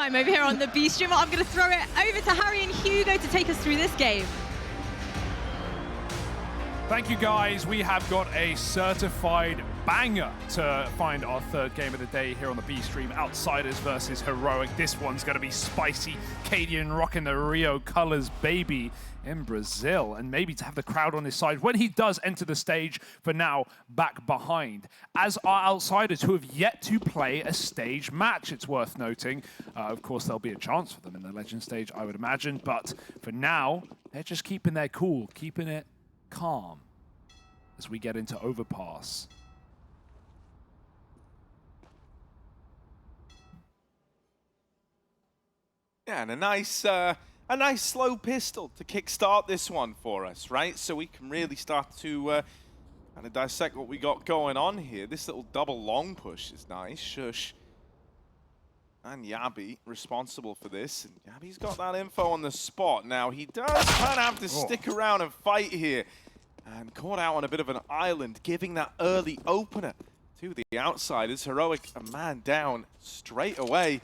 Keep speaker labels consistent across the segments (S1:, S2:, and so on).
S1: time over here on the B stream. I'm going to throw it over to Harry and Hugo to take us through this game.
S2: Thank you, guys. We have got a certified banger to find our third game of the day here on the B stream. Outsiders versus Heroic. This one's going to be spicy. cadiaN rocking the Rio colors, baby, in Brazil. And maybe to have the crowd on his side when he does enter the stage. For now, back behind. As our Outsiders, who have yet to play a stage match, it's worth noting. Of course, there'll be a chance for them in the Legend stage, I would imagine. But for now, they're just keeping their cool, keeping it calm as we get into Overpass.
S3: Yeah, and a nice slow pistol to kickstart this one for us, right? So we can really start to kind of dissect what we got going on here. This little double long push is nice. sjuush and jabbi responsible for this. And jabbi's got that info on the spot. Now, he does kind of have to stick around and fight here. And caught out on a bit of an island, giving that early opener to the Outsiders. Heroic, a man down straight away.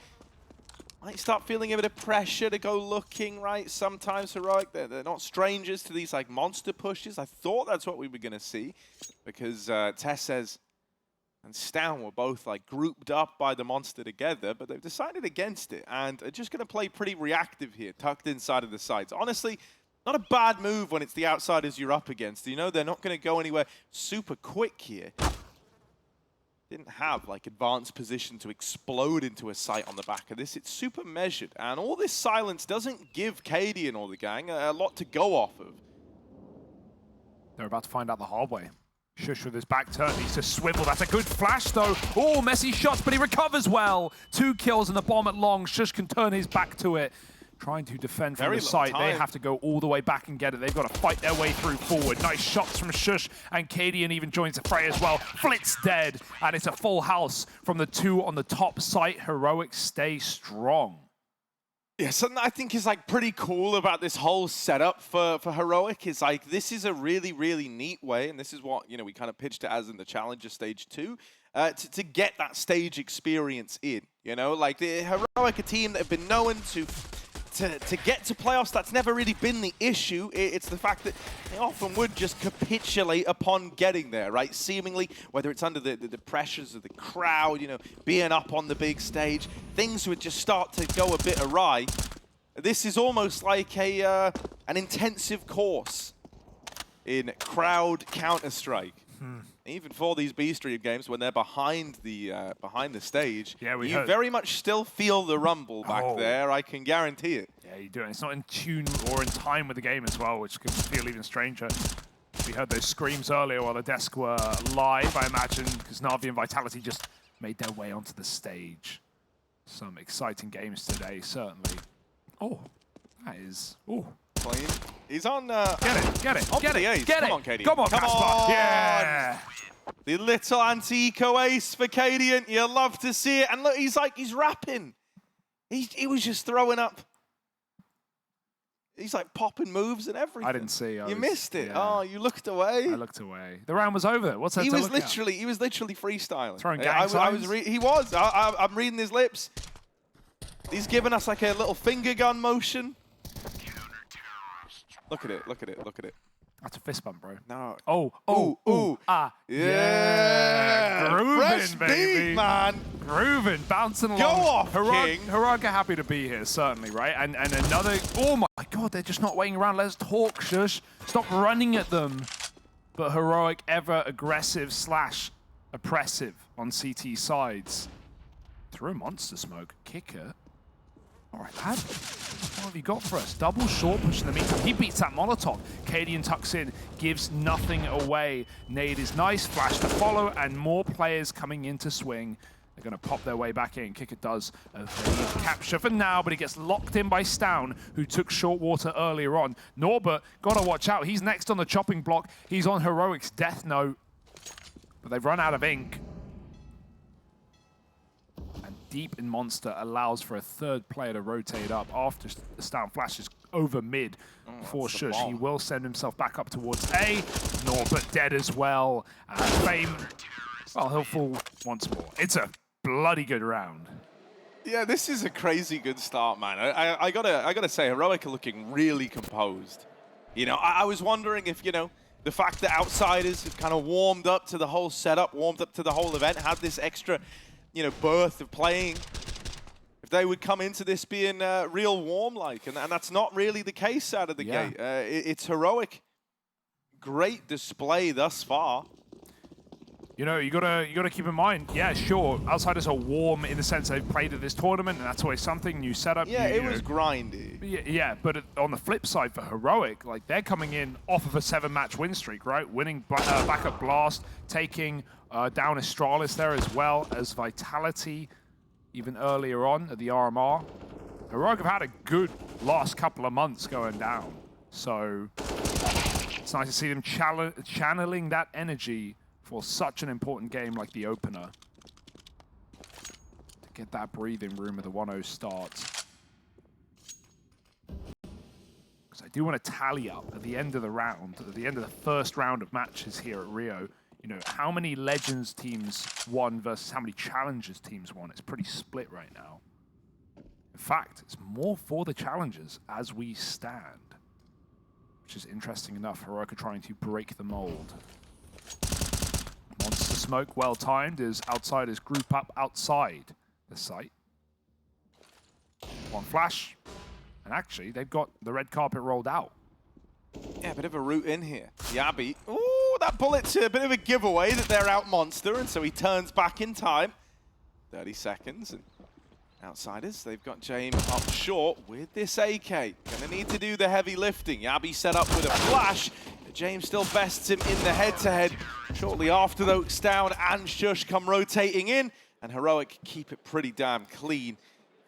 S3: Might start feeling a bit of pressure to go looking, right? Sometimes Heroic, they're not strangers to these like monster pushes. I thought that's what we were going to see, because TeSeS and stavn were both like grouped up by the monster together, but they've decided against it and are just going to play pretty reactive here, tucked inside of the sides. Honestly, not a bad move when it's the Outsiders you're up against. You know, they're not going to go anywhere super quick here. Didn't have like advanced position to explode into a site on the back of this. It's super measured, and all this silence doesn't give cadiaN or the gang a lot to go off of.
S2: They're about to find out the hard way. sjuush with his back turn needs to swivel. That's a good flash though. Oh, messy shots, but he recovers well. 2 kills and the bomb at long. sjuush can turn his back to it. Trying to defend from the site. They have to go all the way back and get it. They've got to fight their way through forward. Nice shots from sjuush, and cadiaN even joins the fray as well. Flit's dead, and it's a full house from the 2 on the top site. Heroic stay strong.
S3: Yeah, something I think is like pretty cool about this whole setup for Heroic is like, this is a really, really neat way, and this is what, you know, we kind of pitched it as in the Challenger stage 2, to get that stage experience in, you know? Like, the Heroic, a team that have been known to get to playoffs. That's never really been the issue. It's the fact that they often would just capitulate upon getting there, right? Seemingly, whether it's under the pressures of the crowd, you know, being up on the big stage, things would just start to go a bit awry. This is almost like an intensive course in crowd Counter-Strike. Even for these B stream games, when they're behind the stage, you very much still feel the rumble back there. I can guarantee it.
S2: Yeah, you do. And it's not in tune or in time with the game as well, which can feel even stranger. We heard those screams earlier while the desk were live, I imagine, because Na'Vi and Vitality just made their way onto the stage. Some exciting games today, certainly. Oh, that is... Oh.
S3: Clean. He's on...
S2: get it!
S3: Get it!
S2: Come
S3: on, cadiaN.
S2: Come on, Casper! Yeah!
S3: The little anti-eco ace for cadiaN. You love to see it. And look, he's rapping. He was just throwing up. He's like popping moves and everything.
S2: I didn't see.
S3: You missed it.
S2: Yeah.
S3: Oh, you looked away.
S2: I looked away. The round was over. What's that?
S3: He was literally freestyling.
S2: Throwing gang signs?
S3: He was. I'm reading his lips. He's giving us like a little finger gun motion. Look at it. Look at it. Look at it.
S2: That's a fist bump, bro.
S3: No.
S2: Oh. Ah.
S3: Yeah.
S2: Grooving,
S3: Fresh
S2: baby.
S3: beat, man.
S2: Grooving, bouncing along.
S3: Go off,
S2: Heroic,
S3: King.
S2: Heroic are happy to be here, certainly, right? And another... Oh, my God. They're just not waiting around. Let's talk, sjuush. Stop running at them. But Heroic ever aggressive / oppressive on CT sides. Through a monster smoke. Kicker. All right, lad. What have you got for us? Double short push in the meantime. He beats that Molotov. cadiaN tucks in, gives nothing away. Nade is nice, flash to follow, and more players coming in to swing. They're going to pop their way back in. Kicker does a capture for now, but he gets locked in by stavn, who took short water earlier on. Norbert, got to watch out. He's next on the chopping block. He's on Heroic's death note, but they've run out of ink. Deep in Monster allows for a third player to rotate up after the stavn flashes over mid for sjuush. He will send himself back up towards A. Norbert dead as well. Fame, well, he'll fall once more. It's a bloody good round.
S3: Yeah, this is a crazy good start, man. I gotta say, Heroic are looking really composed. You know, I was wondering if, you know, the fact that Outsiders have kind of warmed up to the whole setup, warmed up to the whole event, had this extra, you know, birth of playing, if they would come into this being real warm-like, and that's not really the case out of the gate. It's Heroic. Great display thus far.
S2: You know, you gotta keep in mind, yeah, sure, Outsiders are warm in the sense they've played at this tournament, and that's always something, new setup.
S3: Yeah, it was grindy.
S2: Yeah, but on the flip side for Heroic, like, they're coming in off of a 7-match win streak, right? Winning backup Blast, taking down Astralis there as well as Vitality even earlier on at the RMR. Heroic have had a good last couple of months going down, so it's nice to see them channeling that energy for such an important game like the opener. To get that breathing room of the 1-0 start. Because I do want to tally up at the end of the round, at the end of the first round of matches here at Rio, you know, how many Legends teams won versus how many Challengers teams won. It's pretty split right now. In fact, it's more for the Challengers as we stand. Which is interesting enough. Heroic are trying to break the mold. Monster smoke, well timed, as Outsiders group up outside the site. One flash, and actually they've got the red carpet rolled out.
S3: Yeah, a bit of a route in here. Jabbi, ooh, that bullet's a bit of a giveaway that they're out Monster, and so he turns back in time. 30 seconds, and Outsiders, they've got Jame up short with this AK. Gonna need to do the heavy lifting. Jabbi set up with a flash. James still bests him in the head-to-head. Shortly after, though, stavn and sjuush come rotating in, and Heroic keep it pretty damn clean.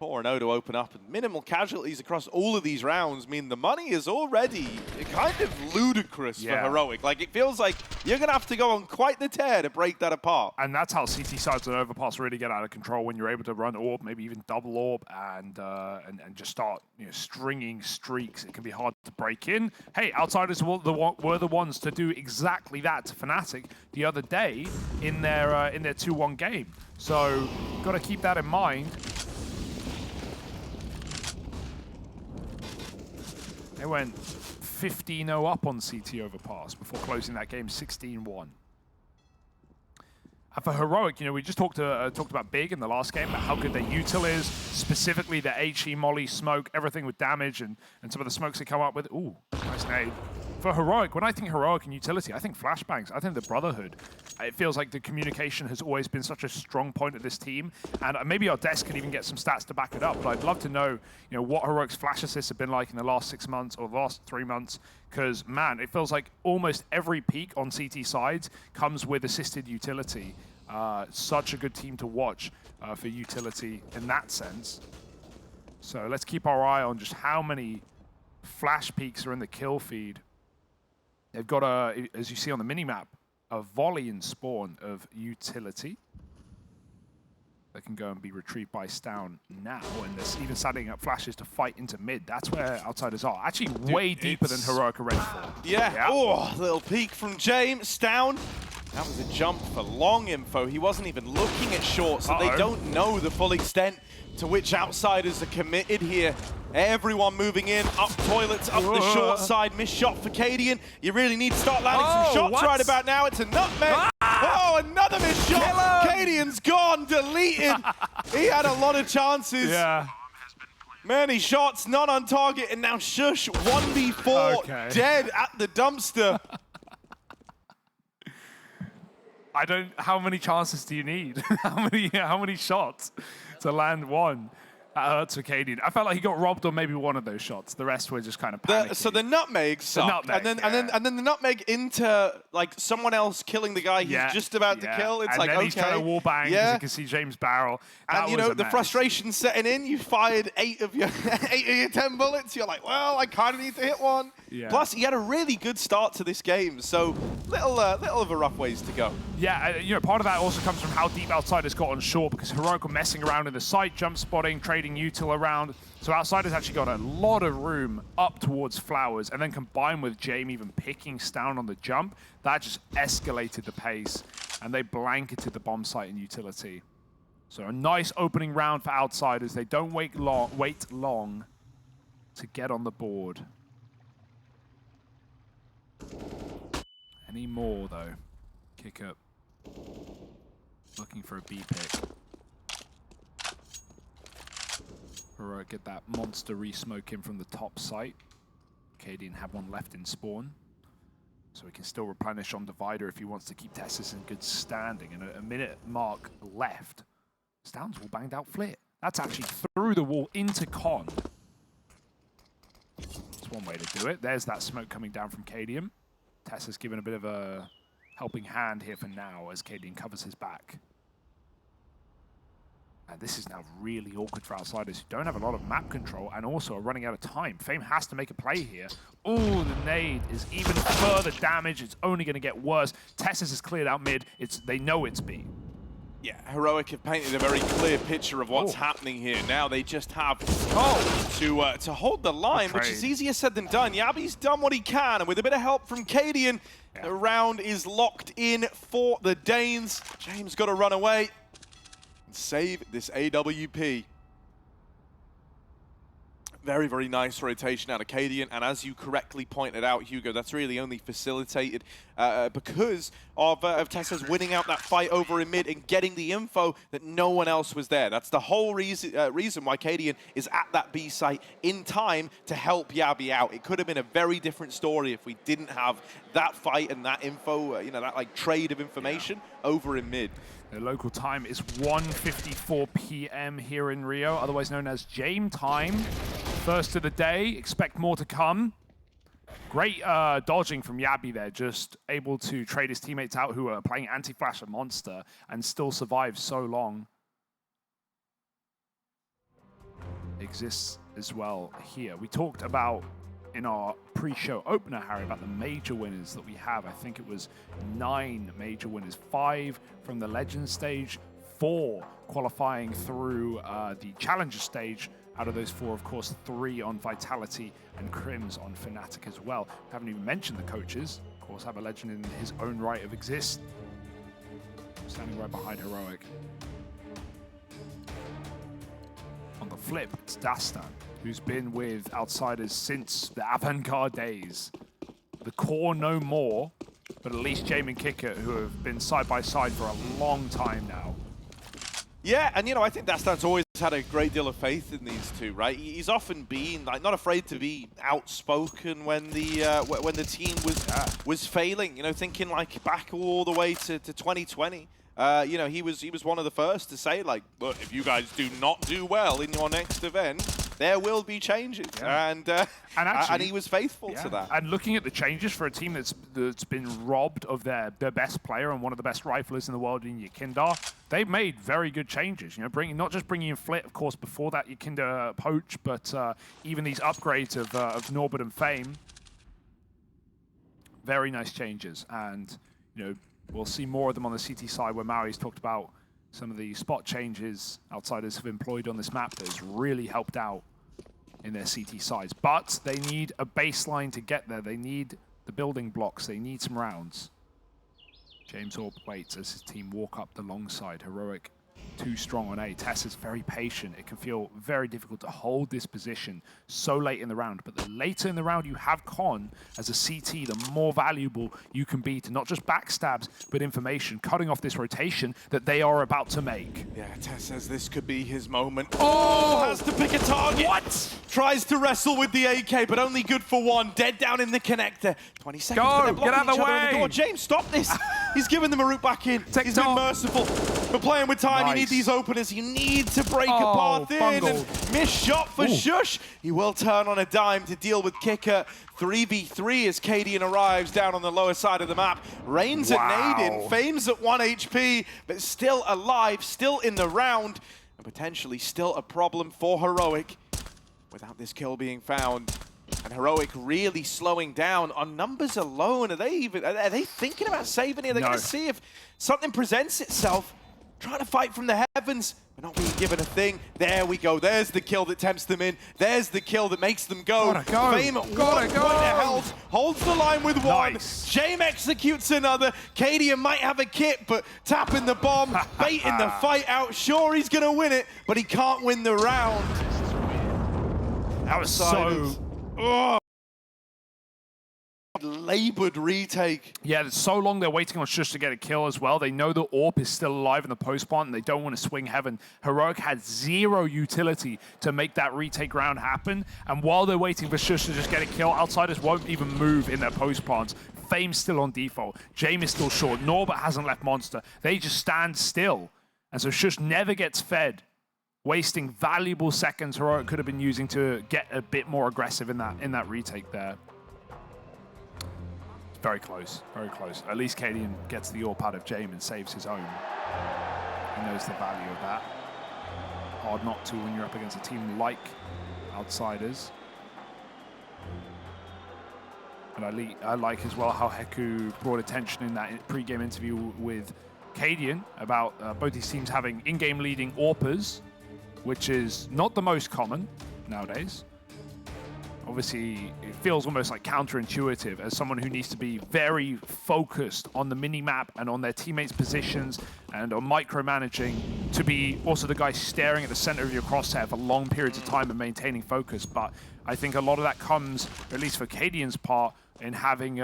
S3: 4-0 to open up, and minimal casualties across all of these rounds mean the money is already kind of ludicrous for Heroic. Like, it feels like you're going to have to go on quite the tear to break that apart.
S2: And that's how CT sides and Overpass really get out of control, when you're able to run orb, maybe even double orb, and just start, you know, stringing streaks. It can be hard to break in. Hey, Outsiders were the ones to do exactly that to Fnatic the other day in their 2-1 game. So, got to keep that in mind. They went 15-0 up on CT Overpass before closing that game 16-1. And for Heroic, you know, we just talked about Big in the last game, about how good their util is, specifically their HE, Molly, smoke, everything with damage, and some of the smokes they come up with. Ooh, nice nade. For Heroic, when I think Heroic and utility, I think flashbangs, I think the Brotherhood. It feels like the communication has always been such a strong point of this team, and maybe our desk can even get some stats to back it up, but I'd love to know, you know, what Heroic's flash assists have been like in the last 6 months or the last 3 months, because, man, it feels like almost every peak on CT sides comes with assisted utility. Such a good team to watch for utility in that sense. So let's keep our eye on just how many flash peaks are in the kill feed. They've got, as you see on the minimap, a volley in spawn of utility that can go and be retrieved by stavn now, and they're even setting up flashes to fight into mid. That's where Outsiders are. Actually, way deeper than Heroic are ready for.
S3: Yeah. Oh, little peek from Jame. stavn. That was a jump for long info. He wasn't even looking at short, so they don't know the full extent to which Outsiders are committed here. Everyone moving in, up toilets, up the short side. Missed shot for cadiaN. You really need to start landing some shots right about now. It's a nutmeg. Oh, another missed shot. cadiaN's gone, deleted. He had a lot of chances.
S2: Yeah.
S3: Many shots, not on target, and now sjuush 1v4, dead at the dumpster.
S2: How many chances do you need? how many shots to land one? That hurts for cadiaN. I felt like he got robbed on maybe one of those shots. The rest were just kind of panicking.
S3: So the nutmeg sucked. And then the nutmeg into like someone else killing the guy he's just about to kill. It's like,
S2: he's trying to wallbang because you can see James' barrel.
S3: And you know, the frustration setting in, you fired 8 of your 10 bullets. You're like, well, I kind of need to hit one. Yeah. Plus, he had a really good start to this game, so little of a rough ways to go.
S2: Yeah, you know, part of that also comes from how deep Outsiders got on shore, because Heroic were messing around in the site, jump spotting, trading util around. So Outsiders actually got a lot of room up towards Flowers, and then combined with Jame even picking stavn on the jump, that just escalated the pace, and they blanketed the bomb site in utility. So a nice opening round for Outsiders. They don't wait long to get on the board. Any more, though? Kick up. Looking for a B pick. Or get that monster re-smoke in from the top site. cadiaN have one left in spawn. So he can still replenish on Divider if he wants to keep TeSeS in good standing. And a minute mark left. stavn's all banged out flit. That's actually through the wall into Con. That's one way to do it. There's that smoke coming down from cadiaN. TeSeS given a bit of a helping hand here for now as cadiaN covers his back. And this is now really awkward for Outsiders who don't have a lot of map control and also are running out of time. Fame has to make a play here. Oh, the nade is even further damage. It's only going to get worse. TeSeS is cleared out mid. They know it's B.
S3: Yeah, Heroic have painted a very clear picture of what's happening here. Now they just have to hold the line, which is easier said than done. Jabbi's done what he can, and with a bit of help from cadiaN, the round is locked in for the Danes. James got to run away and save this AWP. Very, very nice rotation out of cadiaN, and as you correctly pointed out, Hugo, that's really only facilitated because of TeSeS winning out that fight over in mid and getting the info that no one else was there. That's the whole reason why cadiaN is at that B site in time to help Jabbi out. It could have been a very different story if we didn't have that fight and that info, you know, that like trade of information over in mid.
S2: The local time is 1:54 p.m. here in Rio, otherwise known as Jame time. First of the day, expect more to come. Great dodging from Jabbi there, just able to trade his teammates out who are playing anti-flash a monster and still survive so long. Exists as well here. We talked about in our pre-show opener, Harry, about the major winners that we have. I think it was 9 major winners, 5 from the Legend stage, 4 qualifying through the Challenger stage. Out of those 4, of course, 3 on Vitality and Crims on Fnatic as well. Haven't even mentioned the coaches. Of course, have a legend in his own right of Exist. Standing right behind Heroic. On the flip, it's stavn, who's been with Outsiders since the avant-garde days. The core no more, but at least Jame and Kicker, who have been side by side for a long time now.
S3: Yeah, and you know, I think stavn's always had a great deal of faith in these two, right? He's often been like not afraid to be outspoken when the team was failing. You know, thinking like back all the way to 2020. You know, he was one of the first to say like, look, if you guys do not do well in your next event, there will be changes, and he was faithful to that.
S2: And looking at the changes for a team that's been robbed of their best player and one of the best riflers in the world in Yekindar, they've made very good changes. You know, not just bringing in Flit, of course, before that Yekindar poach, but even these upgrades of Norbert and Fame. Very nice changes, and you know, we'll see more of them on the CT side where Maui's talked about some of the spot changes Outsiders have employed on this map that has really helped out in their CT sides. But they need a baseline to get there. They need the building blocks. They need some rounds. James Orb waits as his team walk up the long side. Heroic too strong on A. TeSeS very patient. It can feel very difficult to hold this position so late in the round. But the later in the round you have Con as a CT, the more valuable you can be to not just backstabs, but information, cutting off this rotation that they are about to make.
S3: Yeah, TeSeS says this could be his moment. Oh, has to pick a target.
S2: What?
S3: Tries to wrestle with the AK, but only good for one. Dead down in the connector. 20 seconds.
S2: Go, get out of the way.
S3: James, stop this. He's giving them a route back in. He's been merciful. We're playing with time.
S2: Nice.
S3: You need these openers. You need to break a path in. And missed shot for sjuush. He will turn on a dime to deal with Kicker. 3v3 as cadiaN arrives down on the lower side of the map. Rains at nade in. Fame's at 1 HP, but still alive, still in the round, and potentially still a problem for Heroic without this kill being found. And Heroic really slowing down on numbers alone. Are they thinking about saving it? They're going to see if something presents itself. trying to fight from the heavens, but not being given a thing. There we go. There's the kill that tempts them in. There's the kill that makes them go.
S2: Gotta go.
S3: Fame at one point of health, holds the line with one.
S2: Nice.
S3: Jame executes another. cadiaN might have a kit, but tapping the bomb, baiting the fight out. Sure, he's going to win it, but he can't win the round.
S2: That was so...
S3: Oh. Labored retake.
S2: Yeah, so long they're waiting on sjuush to get a kill as well. They know the AWP is still alive in the post plant and they don't want to swing heaven. Heroic had zero utility to make that retake round happen. And while they're waiting for sjuush to just get a kill, outsiders won't even move in their post plants. Fame's still on default. Jame is still short. Norbert hasn't left Monster. They just stand still. And so sjuush never gets fed, wasting valuable seconds Heroic could have been using to get a bit more aggressive in that retake there. Very close, very close. At least cadiaN gets the AWP out of Jame and saves his own. He knows the value of that. Hard not to when you're up against a team like outsiders. And I like as well how Heku brought attention in that pre-game interview with cadiaN about both these teams having in-game leading AWPers, which is not the most common nowadays. Obviously, it feels almost like counterintuitive as someone who needs to be very focused on the mini-map and on their teammates' positions and on micromanaging to be also the guy staring at the center of your crosshair for long periods of time and maintaining focus. But I think a lot of that comes, at least for cadiaN's part, in having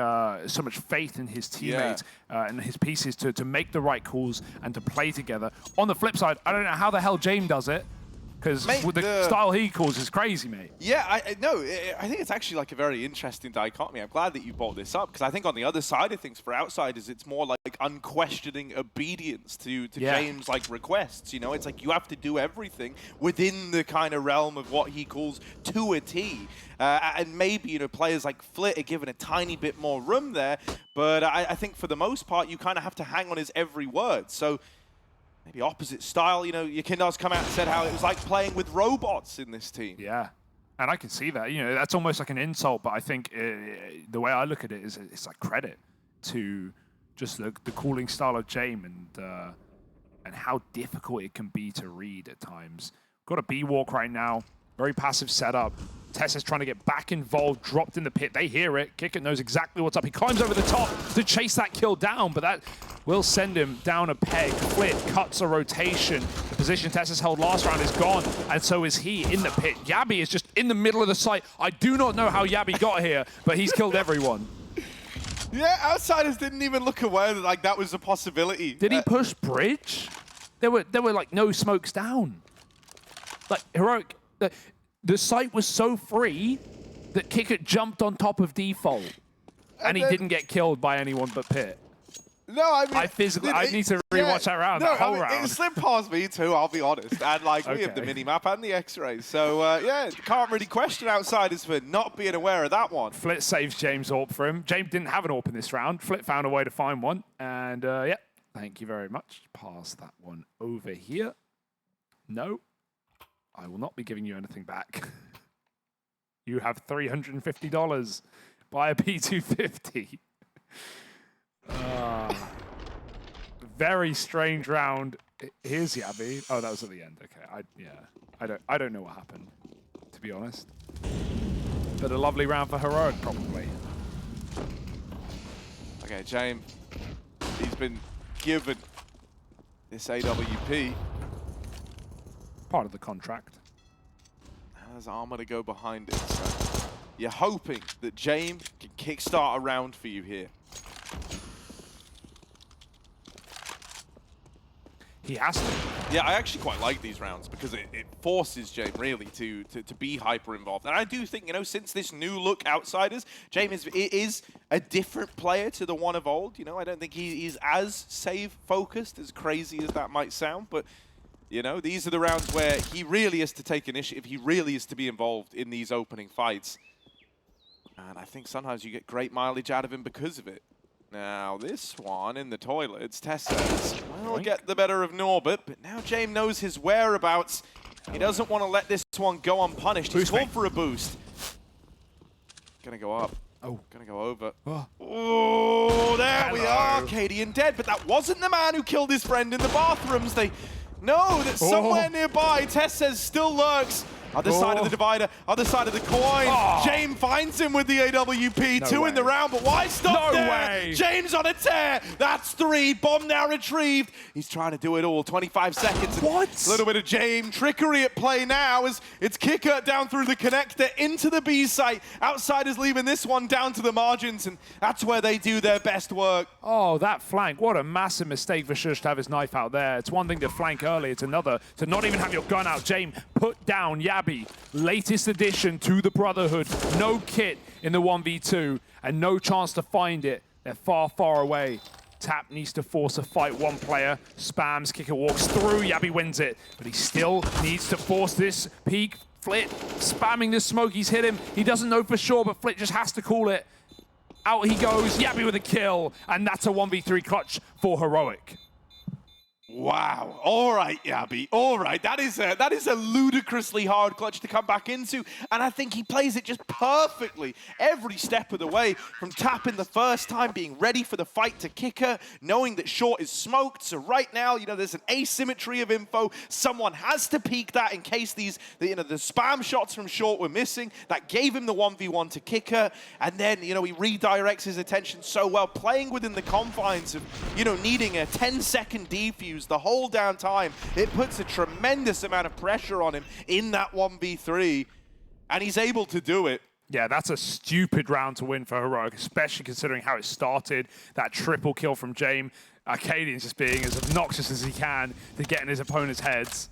S2: so much faith in his teammates and his pieces to make the right calls and to play together. On the flip side, I don't know how the hell Jame does it. Because the style he calls is crazy, mate.
S3: Yeah, I think it's actually like a very interesting dichotomy. I'm glad that you brought this up, because I think on the other side of things, for outsiders, it's more like unquestioning obedience to James' like requests. You know, it's like you have to do everything within the kind of realm of what he calls to a T. And maybe, you know, players like Flit are given a tiny bit more room there, but I think for the most part, you kind of have to hang on his every word. So maybe opposite style, you know, Yakindar's come out and said how it was like playing with robots in this team.
S2: Yeah, and I can see that. You know, that's almost like an insult, but I think the way I look at it is it's like credit to just the calling style of Jame and how difficult it can be to read at times. Got a B-walk right now, very passive setup. TeSeS trying to get back involved, dropped in the pit. They hear it. Kickit knows exactly what's up. He climbs over the top to chase that kill down, but that will send him down a peg. Flit cuts a rotation. The position TeSeS held last round is gone, and so is he in the pit. Jabbi is just in the middle of the site. I do not know how Jabbi got here, but he's killed everyone.
S3: Yeah, outsiders didn't even look aware that like that was a possibility.
S2: Did he push bridge? There were like no smokes down. Like Heroic. The site was so free that Kickit jumped on top of default, and he didn't get killed by anyone but Pit.
S3: No, I mean,
S2: I need to rewatch that round.
S3: No,
S2: that whole round.
S3: It slipped past me too, I'll be honest. And like we have the mini map and the X-rays, so yeah, can't really question outsiders for not being aware of that one.
S2: Flit saves James' AWP for him. James didn't have an AWP in this round. Flit found a way to find one, and yeah, thank you very much. Pass that one over here. No. I will not be giving you anything back. You have $350. Buy a P250. Very strange round. Here's Jabbi. Oh, that was at the end. Okay. I don't know what happened, to be honest. But a lovely round for Heroic, probably.
S3: Okay, Jame. He's been given this AWP.
S2: Part of the contract.
S3: Has armor to go behind it. So you're hoping that Jame can kickstart a round for you here.
S2: He has to.
S3: Yeah, I actually quite like these rounds because it forces Jame really to be hyper involved. And I do think, you know, since this new look outsiders, Jame is a different player to the one of old. You know, I don't think he's as save focused, as crazy as that might sound, but you know, these are the rounds where he really is to take initiative. He really is to be involved in these opening fights. And I think sometimes you get great mileage out of him because of it. Now, this one in the toilets, TeSeS will get the better of Norbert, but now Jame knows his whereabouts. He doesn't want to let this one go unpunished. He's called for a boost. Gonna go up.
S2: Oh.
S3: Gonna go over.
S2: Oh.
S3: Oh, there we
S2: Hello.
S3: are. cadiaN dead, but that wasn't the man who killed his friend in the bathrooms. They know that somewhere nearby, TeSeS still lurks. Other side of the divider, other side of the coin. Jame finds him with the AWP, two in the round, but why stop there? James on a tear. That's 3. Bomb now retrieved. He's trying to do it all. 25 seconds.
S2: What?
S3: A little bit of Jame trickery at play now as it's kicker down through the connector into the B site. Outsiders leaving this one down to the margins, and that's where they do their best work.
S2: Oh, that flank. What a massive mistake for sjuush to have his knife out there. It's one thing to flank early, it's another to not even have your gun out. Jame put down jabbi. Latest addition to the Brotherhood. No kit in the 1v2 and no chance to find it. They're far, far away. Tap needs to force a fight. One player spams, kicker walks through. Jabbi wins it, but he still needs to force this peek. Flit spamming the smoke. He's hit him. He doesn't know for sure, but Flit just has to call it. Out he goes. Jabbi with a kill, and that's a 1v3 clutch for Heroic.
S3: Wow. All right, Jabbi. All right. That is a ludicrously hard clutch to come back into, and I think he plays it just perfectly every step of the way, from tapping the first time, being ready for the fight to kicker, knowing that short is smoked. So right now, there's an asymmetry of info. Someone has to peek that in case the spam shots from short were missing. That gave him the 1v1 to kicker, and then, he redirects his attention so well, playing within the confines of, needing a 10-second defuse the whole down time. It puts a tremendous amount of pressure on him in that 1v3, and he's able to do it.
S2: Yeah, that's a stupid round to win for Heroic, especially considering how it started. That triple kill from Jame. cadiaN's just being as obnoxious as he can to get in his opponent's heads.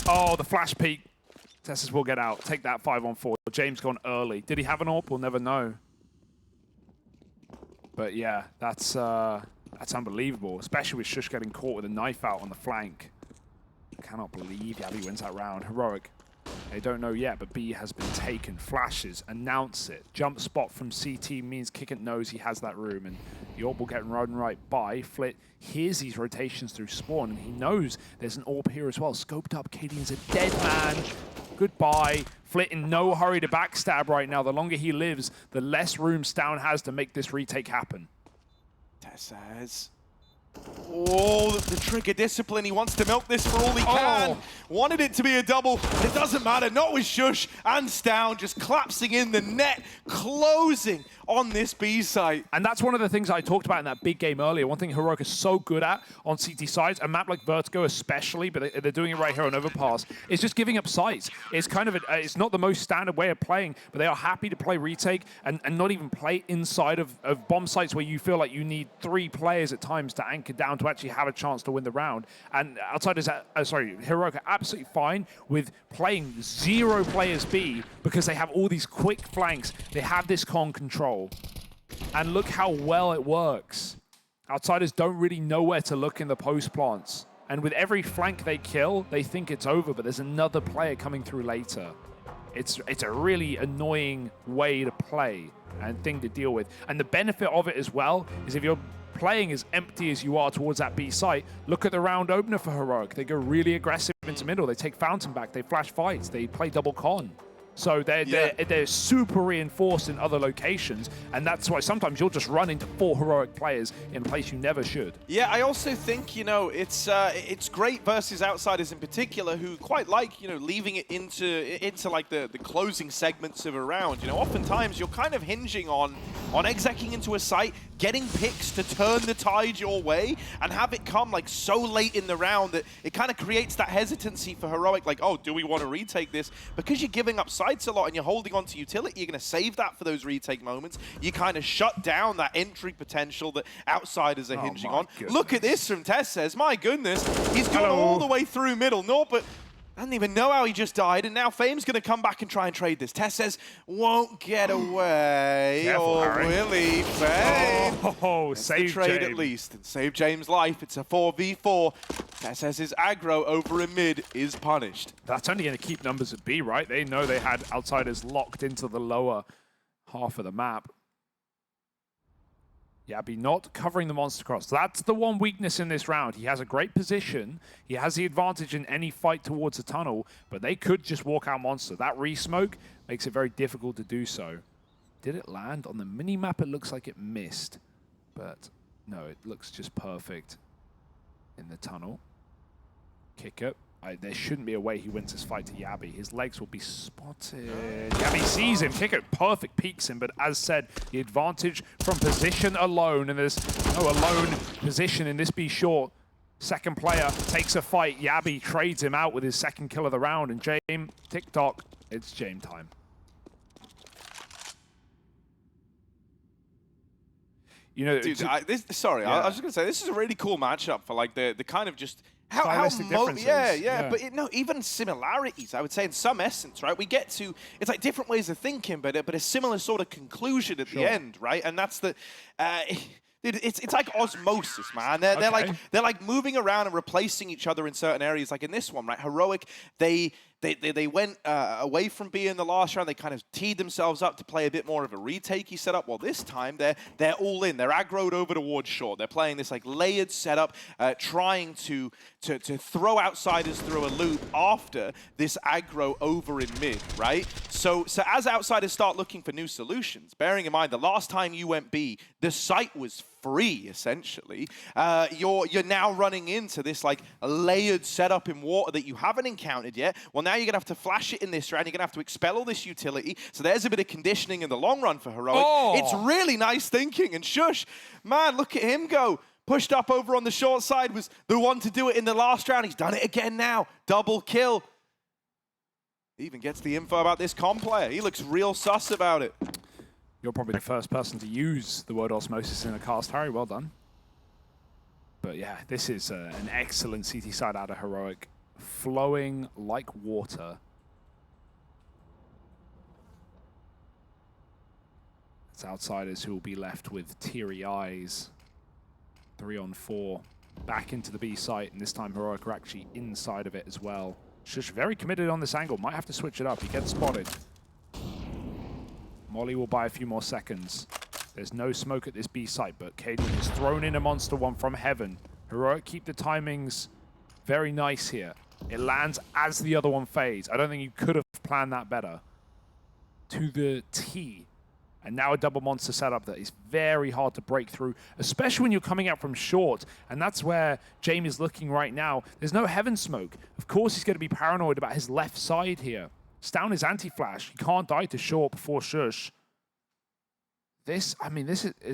S2: Oh, the flash peek. TeSeS will get out. Take that 5-on-4. James gone early. Did he have an AWP? We'll never know. But yeah, that's unbelievable, especially with sjuush getting caught with a knife out on the flank. I cannot believe Jabbi wins that round. Heroic, they don't know yet, but B has been taken. Flashes, announce it. Jump spot from CT means cadiaN knows he has that room, and the AWP will get run right by. Flit hears these rotations through spawn, and he knows there's an AWP here as well. Scoped up, cadiaN's a dead man. Goodbye. Flit in no hurry to backstab right now. The longer he lives, the less room stavn has to make this retake happen.
S3: TeSeS. Oh, the trigger discipline. He wants to milk this for all he can. Wanted it to be a double, but it doesn't matter. Not with sjuush and stavn just collapsing in the net, closing on this B site.
S2: And that's one of the things I talked about in that big game earlier. One thing Heroic is so good at on CT sides, a map like Vertigo especially, but they're doing it right here on Overpass, is just giving up sites. It's kind of it's not the most standard way of playing, but they are happy to play retake and not even play inside of bomb sites where you feel like you need 3 players at times to anchor down to actually have a chance to win the round. And Outsiders, Heroic are absolutely fine with playing 0 players B because they have all these quick flanks. They have this con control. And look how well it works. Outsiders don't really know where to look in the post plants. And with every flank they kill, they think it's over, but there's another player coming through later. It's a really annoying way to play and thing to deal with. And the benefit of it as well is if you're playing as empty as you are towards that B site, look at the round opener for Heroic. They go really aggressive into middle. They take Fountain back. They flash fights. They play double con. So they're super reinforced in other locations, and that's why sometimes you'll just run into 4 Heroic players in a place you never should.
S3: Yeah, I also think, it's great versus Outsiders in particular, who quite like, leaving it into like the closing segments of a round. Oftentimes you're kind of hinging on execing into a site, getting picks to turn the tide your way, and have it come like so late in the round that it kind of creates that hesitancy for Heroic, like, oh, do we want to retake this? Because you're giving up sites a lot and you're holding on to utility, you're going to save that for those retake moments. You kind of shut down that entry potential that Outsiders are hinging on.
S2: Goodness.
S3: Look at this from TeSeS. My goodness, he's gone all the way through middle. No, but I don't even know how he just died, and now Fame's going to come back and try and trade this. TeSeS won't get away.
S2: Careful,
S3: or
S2: Harry.
S3: will he? Fame.
S2: Save
S3: trade
S2: Jame.
S3: at least, and save James' life. It's a 4v4. TeSeS' aggro over a mid is punished.
S2: That's only going to keep numbers at B, right? They know they had Outsiders locked into the lower half of the map. Jabbi not covering the monster cross. That's the one weakness in this round. He has a great position. He has the advantage in any fight towards the tunnel, but they could just walk out monster. That re-smoke makes it very difficult to do so. Did it land? On the mini-map, it looks like it missed. But no, it looks just perfect in the tunnel. Kick it. There shouldn't be a way he wins this fight to Jabbi. His legs will be spotted. Jabbi sees him. Kick it. Perfect peeks him. But as said, the advantage from position alone. And there's no alone position in this B short. Second player takes a fight. Jabbi trades him out with his second kill of the round. And Jame, TikTok, it's Jame time. You know,
S3: dude, I was just gonna say this is a really cool matchup for like the kind of just
S2: stylistic differences.
S3: Yeah. But no, even similarities. I would say in some essence, right? We get to it's like different ways of thinking, but a similar sort of conclusion at the end, right? And that's the. Dude, it's like osmosis, man. They're like moving around and replacing each other in certain areas. Like in this one, right? Heroic, they went away from B in the last round. They kind of teed themselves up to play a bit more of a retakey setup. Well, this time they're all in. They're aggroed over towards short. They're playing this like layered setup, trying to throw outsiders through a loop after this aggro over in mid, right? So as outsiders start looking for new solutions, bearing in mind the last time you went B, the site was free essentially. You're now running into this like layered setup in water that you haven't encountered yet. Well, now you're gonna have to flash it in this round. You're gonna have to expel all this utility. So there's a bit of conditioning in the long run for Heroic. It's really nice thinking. And sjuush, man, look at him go. Pushed up over on the short side, was the one to do it in the last round. He's done it again now. Double kill. He even gets the info about this com player. He looks real sus about it.
S2: You're probably the first person to use the word osmosis in a cast, Harry. Well done. But yeah, this is an excellent CT side out of Heroic. Flowing like water. It's outsiders who will be left with teary eyes. 3-on-4. Back into the B site, and this time Heroic are actually inside of it as well. sjuush very committed on this angle. Might have to switch it up. He gets spotted. Molly will buy a few more seconds. There's no smoke at this B site, but cadiaN has thrown in a monster one from heaven. Heroic keep the timings very nice here. It lands as the other one fades. I don't think you could have planned that better. To the T. And now a double monster setup that is very hard to break through, especially when you're coming out from short. And that's where Jame is looking right now. There's no heaven smoke. Of course he's going to be paranoid about his left side here. Stavn is anti-flash. He can't die to short before sjuush. Is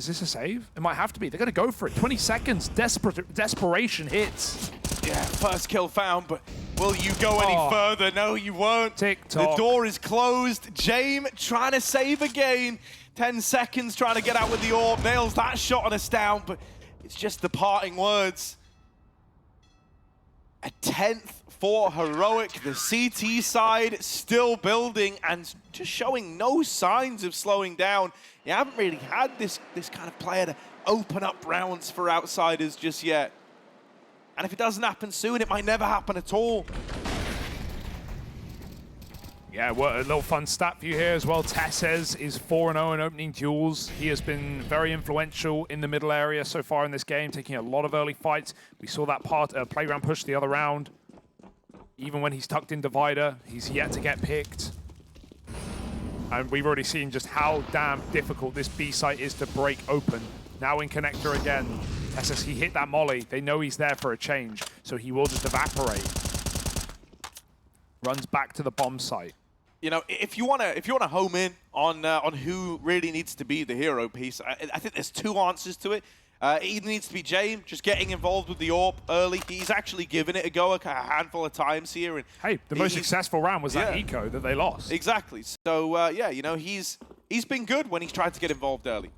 S2: this a save? It might have to be. They're going to go for it. 20 seconds. Desperation hits.
S3: Yeah, first kill found, but will you go any further? No, you won't.
S2: TikTok.
S3: The door is closed. Jame trying to save again. 10 seconds trying to get out with the orb. Nails that shot on a stavn, but it's just the parting words. A 10th for Heroic. The CT side still building and just showing no signs of slowing down. You haven't really had this kind of player to open up rounds for outsiders just yet. And if it doesn't happen soon, it might never happen at all.
S2: Yeah, well, a little fun stat for you here as well. TeSeS is 4-0 in opening duels. He has been very influential in the middle area so far in this game, taking a lot of early fights. We saw that playground push the other round. Even when he's tucked in divider, he's yet to get picked. And we've already seen just how damn difficult this B site is to break open. Now in connector again. TeSeS, he hit that molly. They know he's there for a change, so he will just evaporate. Runs back to the bomb site.
S3: You know, if you wanna home in on who really needs to be the hero piece, I think there's two answers to it. It either needs to be Jame, just getting involved with the orb early. He's actually given it a go a handful of times here. And
S2: hey, the most successful round was that eco that they lost.
S3: Exactly. So yeah, you know, he's been good when he's tried to get involved early.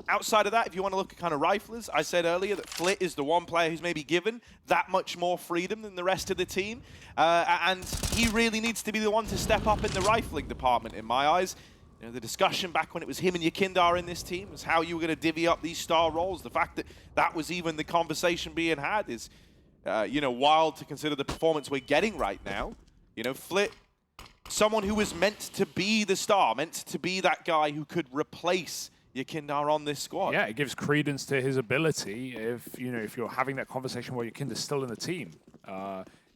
S3: Outside of that, if you want to look at kind of riflers, I said earlier that Flit is the one player who's maybe given that much more freedom than the rest of the team. And he really needs to be the one to step up in the rifling department, in my eyes. You know, the discussion back when it was him and Yakindar in this team was how you were going to divvy up these star roles. The fact that that was even the conversation being had is, you know, wild to consider the performance we're getting right now. You know, Flit, someone who was meant to be the star, meant to be that guy who could replace Yakindar on this squad.
S2: Yeah, it gives credence to his ability if you're having that conversation where Yakindar's still in the team.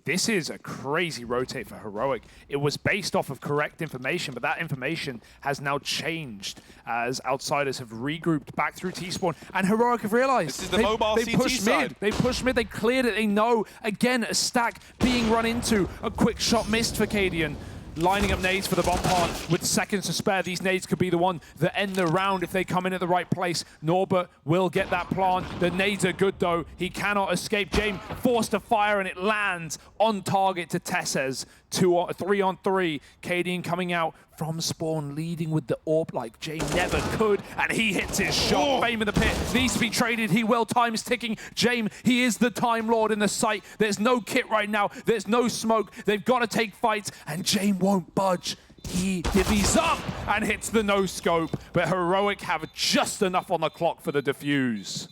S2: This is a crazy rotate for Heroic. It was based off of correct information, but that information has now changed as Outsiders have regrouped back through T-spawn, and Heroic have realized
S3: this is the mobile
S2: they
S3: CT
S2: pushed
S3: side.
S2: mid. They pushed mid, they cleared it, they know. Again, a stack being run into. A quick shot missed for cadiaN. Lining up nades for the bomb part with seconds to spare. These nades could be the one that end the round if they come in at the right place. Norbert will get that plant. The nades are good though. He cannot escape. Jame forced to fire and it lands on target to TeSeS. 3-on-3. cadiaN coming out from spawn, leading with the AWP like Jame never could, and he hits his shot. Fame in the pit needs to be traded. He will. Time's ticking. Jame, he is the Time Lord in the site. There's no kit right now. There's no smoke. They've got to take fights, and Jame won't budge. He divvies up and hits the no-scope, but Heroic have just enough on the clock for the defuse.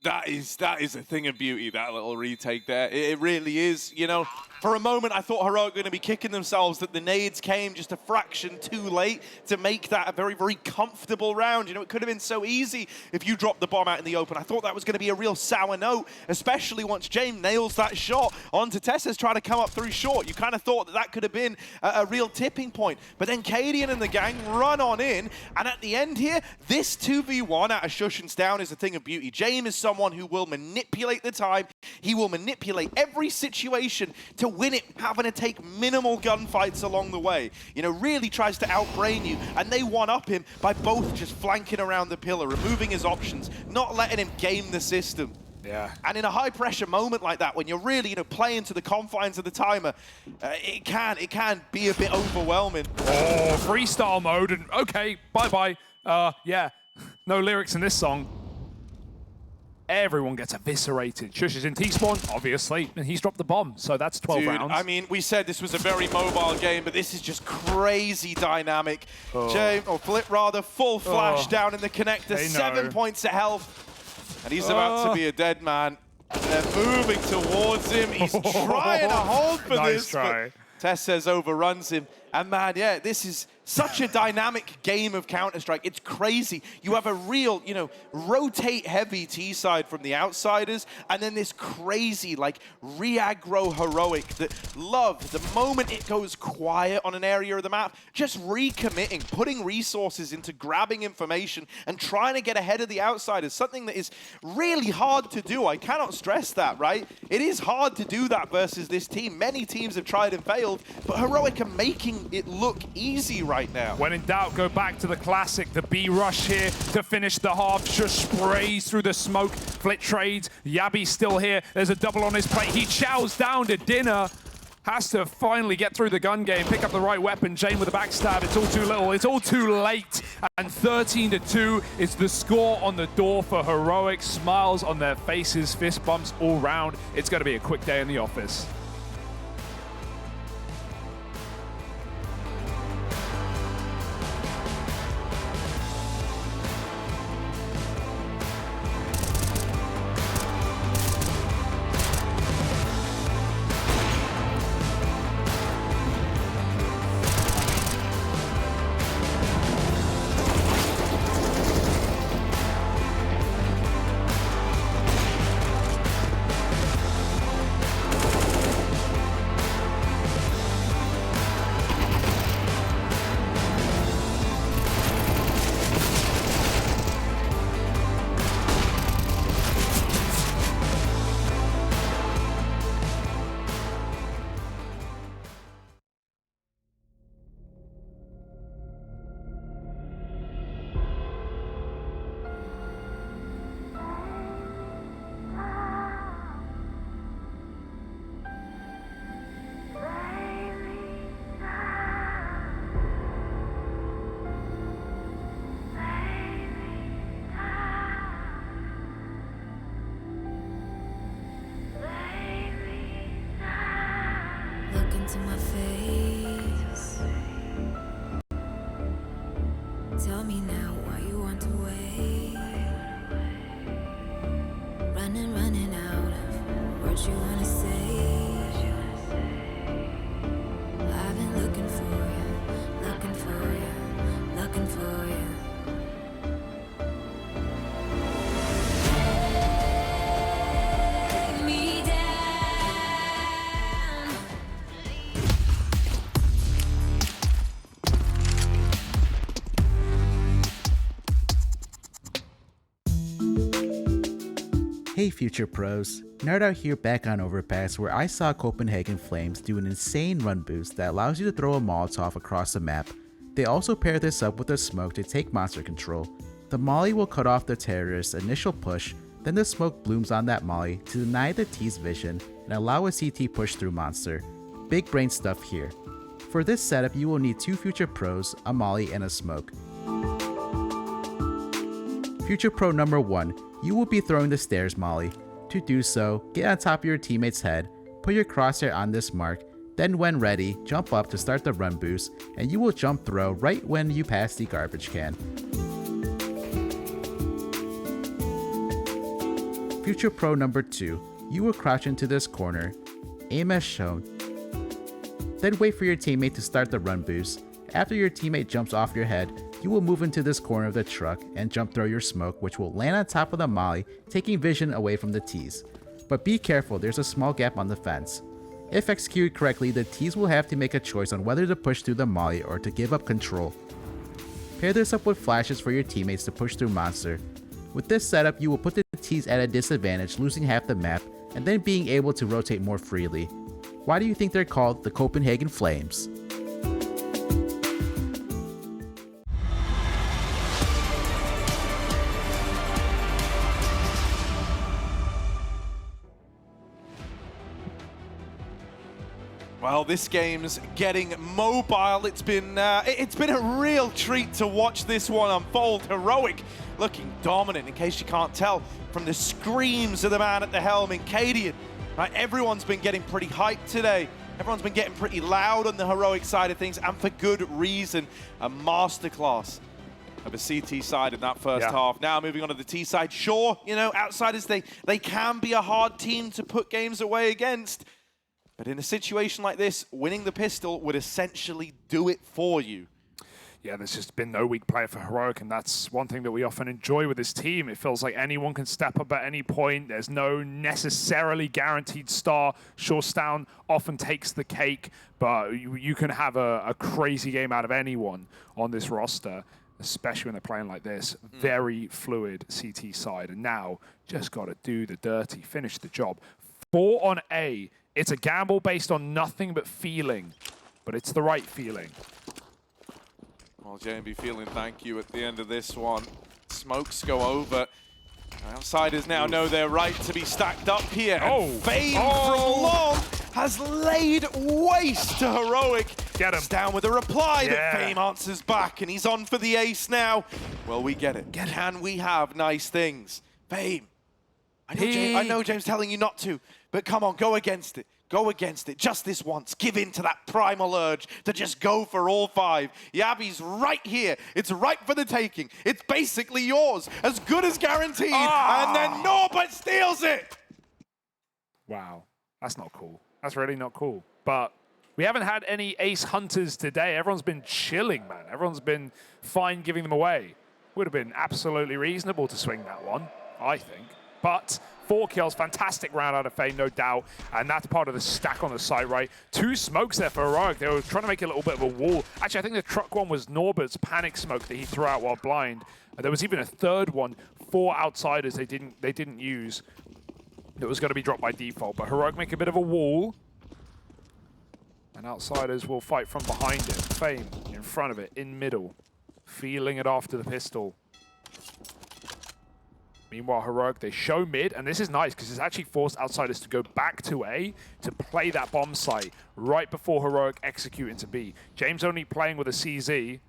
S3: That is a thing of beauty, that little retake there. It really is. You know, for a moment, I thought Heroic were going to be kicking themselves that the nades came just a fraction too late to make that a very, very comfortable round. You know, it could have been so easy if you dropped the bomb out in the open. I thought that was going to be a real sour note, especially once Jame nails that shot onto TeSeS trying to come up through short. You kind of thought that that could have been a real tipping point. But then cadiaN and the gang run on in, and at the end here, this 2v1 out of sjuush and stavn is a thing of beauty. Jame is someone who will manipulate the time. He will manipulate every situation to win it, having to take minimal gunfights along the way. You know, really tries to outbrain you, and they one-up him by both just flanking around the pillar, removing his options, not letting him game the system.
S2: Yeah.
S3: And in a high-pressure moment like that, when you're really, you know, playing to the confines of the timer, it can be a bit overwhelming.
S2: Oh, freestyle mode, and okay, bye-bye. Yeah, no lyrics in this song. Everyone gets eviscerated. sjuush is in T-spawn, obviously, and he's dropped the bomb, so that's 12 rounds.
S3: I mean, we said this was a very mobile game, but this is just crazy dynamic. Jame, or Flip rather, full flash down in the connector, 7 points of health, and he's about to be a dead man. And they're moving towards him. He's trying to hold for this, but TeSeS overruns him. And man, yeah, this is such a dynamic game of Counter-Strike. It's crazy. You have a real, you know, rotate-heavy T-side from the Outsiders, and then this crazy, like, re-aggro Heroic that love, the moment it goes quiet on an area of the map, just recommitting, putting resources into grabbing information and trying to get ahead of the Outsiders, something that is really hard to do. I cannot stress that, right? It is hard to do that versus this team. Many teams have tried and failed, but Heroic are making it look easy right now.
S2: When in doubt, go back to the classic. The B rush here to finish the half. sjuush sprays through the smoke. Flit trades. Jabbi still here. There's a double on his plate. He chows down to dinner. Has to finally get through the gun game, pick up the right weapon. Jame with a backstab. It's all too little. It's all too late. And 13-2 is the score on the door for Heroic. Smiles on their faces, fist bumps all round. It's going to be a quick day in the office.
S4: Hey future pros, Nerd out here back on Overpass where I saw Copenhagen Flames do an insane run boost that allows you to throw a Molotov across the map. They also pair this up with a smoke to take monster control. The molly will cut off the terrorist's initial push, then the smoke blooms on that molly to deny the T's vision and allow a CT push through monster. Big brain stuff here. For this setup you will need 2 future pros, a molly and a smoke. Future pro number 1, you will be throwing the stairs molly. To do so, get on top of your teammate's head, put your crosshair on this mark, then when ready, jump up to start the run boost, and you will jump throw right when you pass the garbage can. Future pro number 2, you will crouch into this corner, aim as shown, then wait for your teammate to start the run boost. After your teammate jumps off your head, you will move into this corner of the truck and jump throw your smoke, which will land on top of the molly, taking vision away from the T's. But be careful, there's a small gap on the fence. If executed correctly, the T's will have to make a choice on whether to push through the molly or to give up control. Pair this up with flashes for your teammates to push through monster. With this setup, you will put the T's at a disadvantage, losing half the map, and then being able to rotate more freely. Why do you think they're called the Copenhagen Flames?
S3: Well, this game's getting mobile. It's been a real treat to watch this one unfold. Heroic looking dominant, in case you can't tell from the screams of the man at the helm in cadiaN. Right, everyone's been getting pretty hyped today. Everyone's been getting pretty loud on the Heroic side of things, and for good reason. A masterclass of a CT side in that first half. Now moving on to the T side. Sure, you know, outsiders, they can be a hard team to put games away against. But in a situation like this, winning the pistol would essentially do it for you.
S2: Yeah, there's just been no weak player for Heroic, and that's one thing that we often enjoy with this team. It feels like anyone can step up at any point. There's no necessarily guaranteed star. Sure, stavn often takes the cake, but you can have a crazy game out of anyone on this roster, especially when they're playing like this. Very fluid CT side, and now just got to do the dirty, finish the job. 4 on A. It's a gamble based on nothing but feeling, but it's the right feeling.
S3: Well, Jame feeling thank you at the end of this one. Smokes go over. Outsiders now know they're right to be stacked up here. And Fame from long has laid waste to Heroic.
S2: Get him.
S3: It's down with a reply that Fame answers back, and he's on for the ace now. Well, we get it. Can we have nice things? Fame. I know James telling you not to, but come on, go against it. Go against it just this once. Give in to that primal urge to just go for all 5. Jabbi's right here. It's right for the taking. It's basically yours, as good as guaranteed. And then Norbert steals it.
S2: Wow, that's not cool. That's really not cool. But we haven't had any ace hunters today. Everyone's been chilling, man. Everyone's been fine giving them away. Would have been absolutely reasonable to swing that one, I think. But 4 kills, fantastic round out of Fame, no doubt. And that's part of the stack on the site, right? 2 smokes there for Heroic. They were trying to make a little bit of a wall. Actually, I think the truck one was Norbert's panic smoke that he threw out while blind. And there was even a third one, 4 outsiders they didn't use. That was going to be dropped by default. But Heroic make a bit of a wall. And outsiders will fight from behind it. Fame in front of it, in middle. Feeling it after the pistol. Meanwhile, Heroic, they show mid, and this is nice because it's actually forced outsiders to go back to A to play that bomb site right before Heroic execute into B. James only playing with a CZ.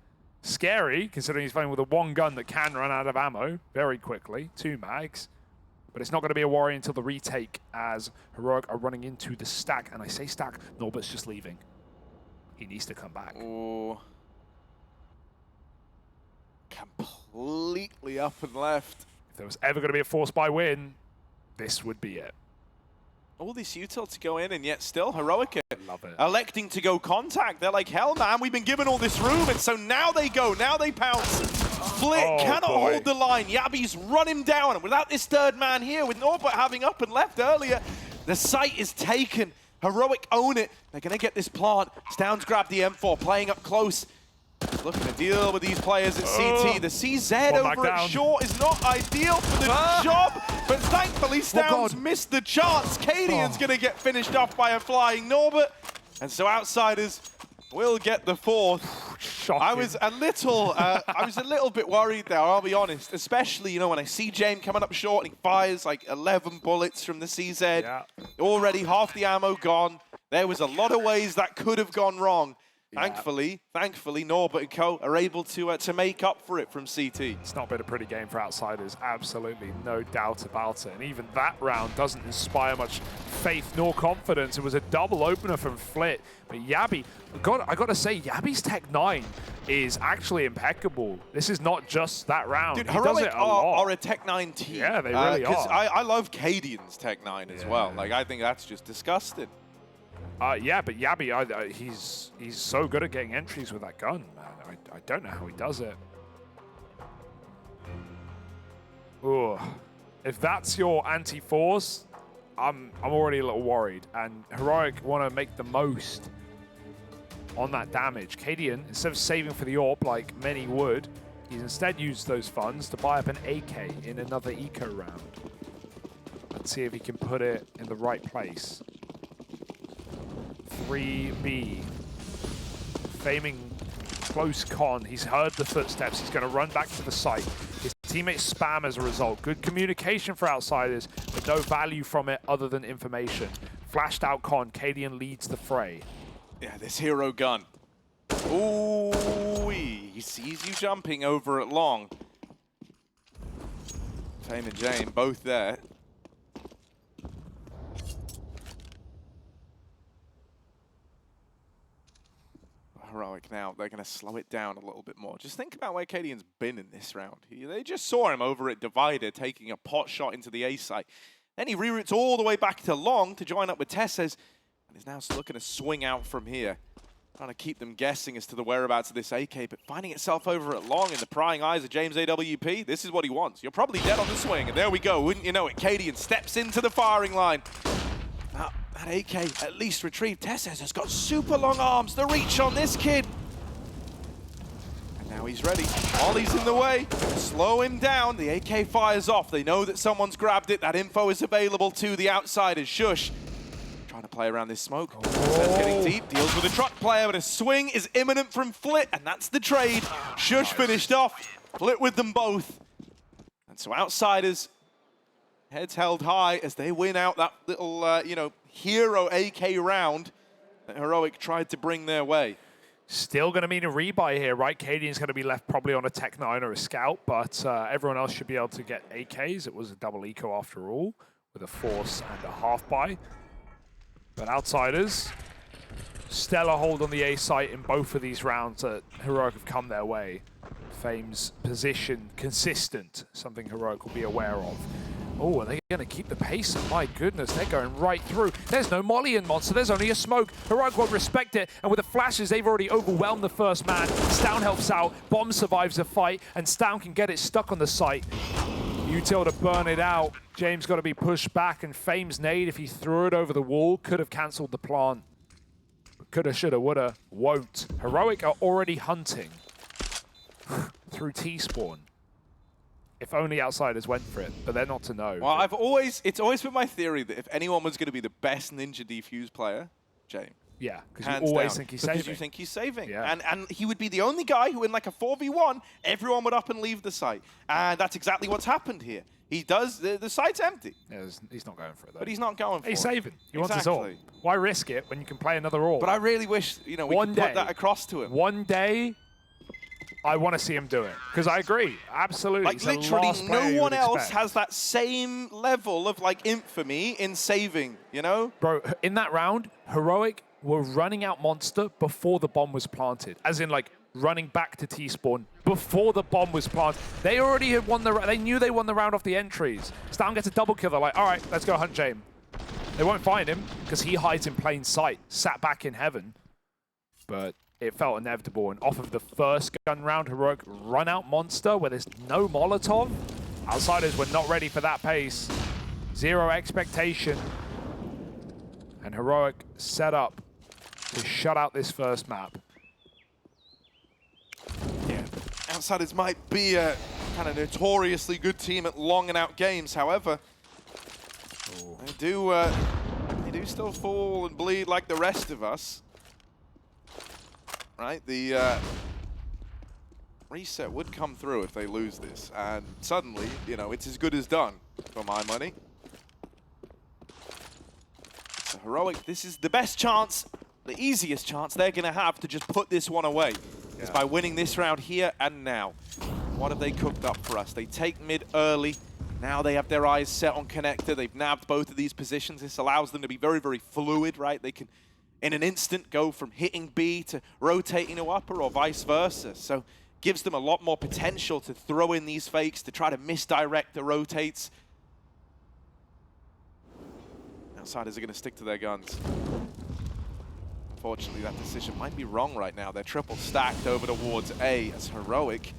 S2: Scary, considering he's playing with a 1 gun that can run out of ammo very quickly. 2 mags. But it's not going to be a worry until the retake as Heroic are running into the stack. And I say stack, Norbert's just leaving. He needs to come back.
S3: Oh. Completely up and left.
S2: If there was ever going to be a force by win, this would be it.
S3: All this util to go in, and yet still Heroic
S2: love it.
S3: Electing to go contact. They're like, hell, man, we've been given all this room, and so now they go, now they pounce. Flick cannot hold the line. Jabbi's run him down, and without this third man here, with Norbert having up and left earlier, the site is taken. Heroic own it. They're going to get this plant. stavn's grabbed the M4, playing up close. Looking to deal with these players at CT. The CZ over at short is not ideal for the job. But thankfully, stavn's missed the chance. cadiaN's going to get finished off by a flying Norbert. And so Outsiders will get the fourth.
S2: Shocking.
S3: I was a little bit worried there, I'll be honest. Especially, you know, when I see Jame coming up short and he fires like 11 bullets from the CZ.
S2: Yeah.
S3: Already half the ammo gone. There was a lot of ways that could have gone wrong.
S2: Yeah.
S3: Thankfully, Norbert and co are able to make up for it from CT.
S2: It's not been a pretty game for Outsiders, absolutely, no doubt about it. And even that round doesn't inspire much faith nor confidence. It was a double opener from Flit. But Jabbi, I got to say, Jabbi's Tech 9 is actually impeccable. This is not just that round.
S3: Dude,
S2: he does it a lot.
S3: are a Tech 9 team.
S2: Yeah, they really are.
S3: I love cadiaN's Tech 9 as well. Like, I think that's just disgusting.
S2: Yeah, but Jabbi, he's so good at getting entries with that gun, man. I don't know how he does it. Ooh. If that's your anti-force, I'm already a little worried. And Heroic want to make the most on that damage. cadiaN, instead of saving for the AWP like many would, he's instead used those funds to buy up an AK in another eco round. Let's see if he can put it in the right place. 3B. Faming close con. He's heard the footsteps. He's going to run back to the site. His teammates spam as a result. Good communication for Outsiders, but no value from it other than information. Flashed out con. cadiaN leads the fray.
S3: Yeah, this hero gun. Ooh, he sees you jumping over at long. Fame and Jame both there. Heroic now, they're going to slow it down a little bit more. Just think about where cadiaN's been in this round. They just saw him over at Divider taking a pot shot into the A site. Then he reroutes all the way back to long to join up with TeSeS, and is now looking to swing out from here. Trying to keep them guessing as to the whereabouts of this AK, but finding itself over at long in the prying eyes of James AWP. This is what he wants. You're probably dead on the swing, and there we go. Wouldn't you know it? cadiaN steps into the firing line. That AK at least retrieved. TeSeS has got super long arms. The reach on this kid. And now he's ready. Ollie's in the way. Slow him down. The AK fires off. They know that someone's grabbed it. That info is available to the Outsiders. sjuush trying to play around this smoke. TeSeS getting deep. Deals with a truck player, but a swing is imminent from Flit, and that's the trade. sjuush finished off. Flit with them both. And so Outsiders, heads held high as they win out that little, hero AK round that Heroic tried to bring their way.
S2: Still going to mean a rebuy here, right? cadiaN's going to be left probably on a Tech 9 or a Scout, but everyone else should be able to get AKs. It was a double eco after all, with a force and a half buy. But Outsiders, stellar hold on the A site in both of these rounds that Heroic have come their way. Fame's position consistent, something Heroic will be aware of. Oh, are they going to keep the pace? My goodness, they're going right through. There's no molly in Monster. There's only a smoke. Heroic won't respect it. And with the flashes, they've already overwhelmed the first man. stavn helps out. Bomb survives the fight. And stavn can get it stuck on the site. Util to burn it out. James got to be pushed back. And Fame's nade, if he threw it over the wall, could have cancelled the plant. Coulda, shoulda, woulda. Won't. Heroic are already hunting through T-spawn. If only Outsiders went for it, but they're not to know.
S3: Well, it's always been my theory that if anyone was going to be the best Ninja defuse player, Jame.
S2: Yeah, because you always think he's saving.
S3: Because you think he's saving.
S2: Yeah.
S3: And he would be the only guy who in like a 4v1, everyone would up and leave the site. And that's exactly what's happened here. He does, the site's empty.
S2: Yeah, he's not going for it though.
S3: But he's not going for it.
S2: He's saving. He wants his all. Why risk it when you can play another all?
S3: But I really wish, we could put that across to him.
S2: One day, I want to see him do it. Because I agree, absolutely.
S3: Like literally no one else has that same level of like infamy in saving,
S2: Bro, in that round, Heroic were running out Monster before the bomb was planted. As in like running back to T-spawn before the bomb was planted. They already had won they knew they won the round off the entries. stavn gets a double kill. They're like, all right, let's go hunt Jame. They won't find him because he hides in plain sight, sat back in heaven. But it felt inevitable, and off of the first gun round, Heroic run out Monster where there's no Molotov. Outsiders were not ready for that pace. Zero expectation. And Heroic set up to shut out this first map.
S3: Yeah, Outsiders might be a kind of notoriously good team at long and out games. However, They do still fall and bleed like the rest of us. Right, the reset would come through if they lose this, and suddenly, you know, it's as good as done for my money. So Heroic, this is the best chance, the easiest chance they're going to have to just put this one away. Is by winning this round here and now. What have they cooked up for us? They take mid early. Now they have their eyes set on connector. They've nabbed both of these positions. This allows them to be very, very fluid, right? They can, in an instant, go from hitting B to rotating to upper or vice versa. So gives them a lot more potential to throw in these fakes, to try to misdirect the rotates. Outsiders are going to stick to their guns. Unfortunately, that decision might be wrong right now. They're triple stacked over towards A as Heroic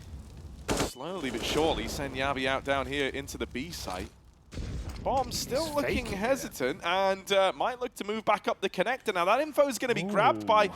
S3: slowly but surely send Jabbi out down here into the B site. Bomb still looking hesitant and might look to move back up the connector. Now that info is going to be grabbed by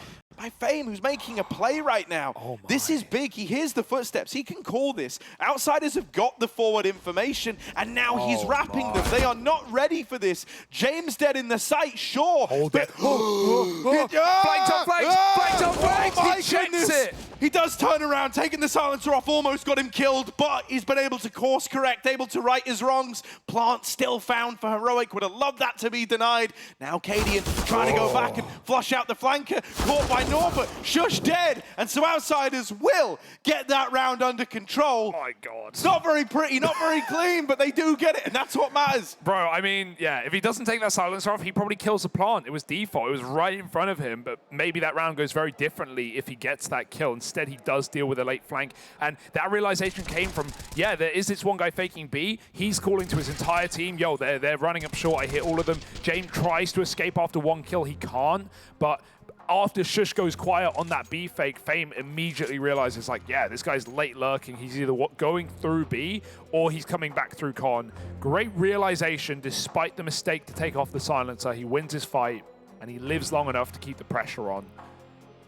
S3: Fame, who's making a play right now. This is big. He hears the footsteps. He can call this. Outsiders have got the forward information, and now he's wrapping them. They are not ready for this. James dead in the site, sure.
S2: Hold it. Flanked on flanks! Flanked on flanks! He checks it!
S3: He does turn around, taking the silencer off, almost got him killed, but he's been able to course correct, able to right his wrongs. Plant still found for Heroic. Would have loved that to be denied. Now cadiaN trying to go back and flush out the flanker. Caught by Norbert. sjuush dead. And so Outsiders will get that round under control.
S2: Oh my God.
S3: It's not very pretty, not very clean, but they do get it, and that's what matters.
S2: Bro, I mean, yeah, if he doesn't take that silencer off, he probably kills the plant. It was default. It was right in front of him, but maybe that round goes very differently if he gets that kill. Instead, he does deal with a late flank. And that realization came from, yeah, there is this one guy faking B. He's calling to his entire team, yo, they're running up short. I hit all of them. Jame tries to escape after one kill. He can't, but after sjuush goes quiet on that B fake, Fame immediately realizes, like, yeah, this guy's late lurking. He's either going through B or he's coming back through con. Great realization, despite the mistake to take off the silencer. He wins his fight, and he lives long enough to keep the pressure on.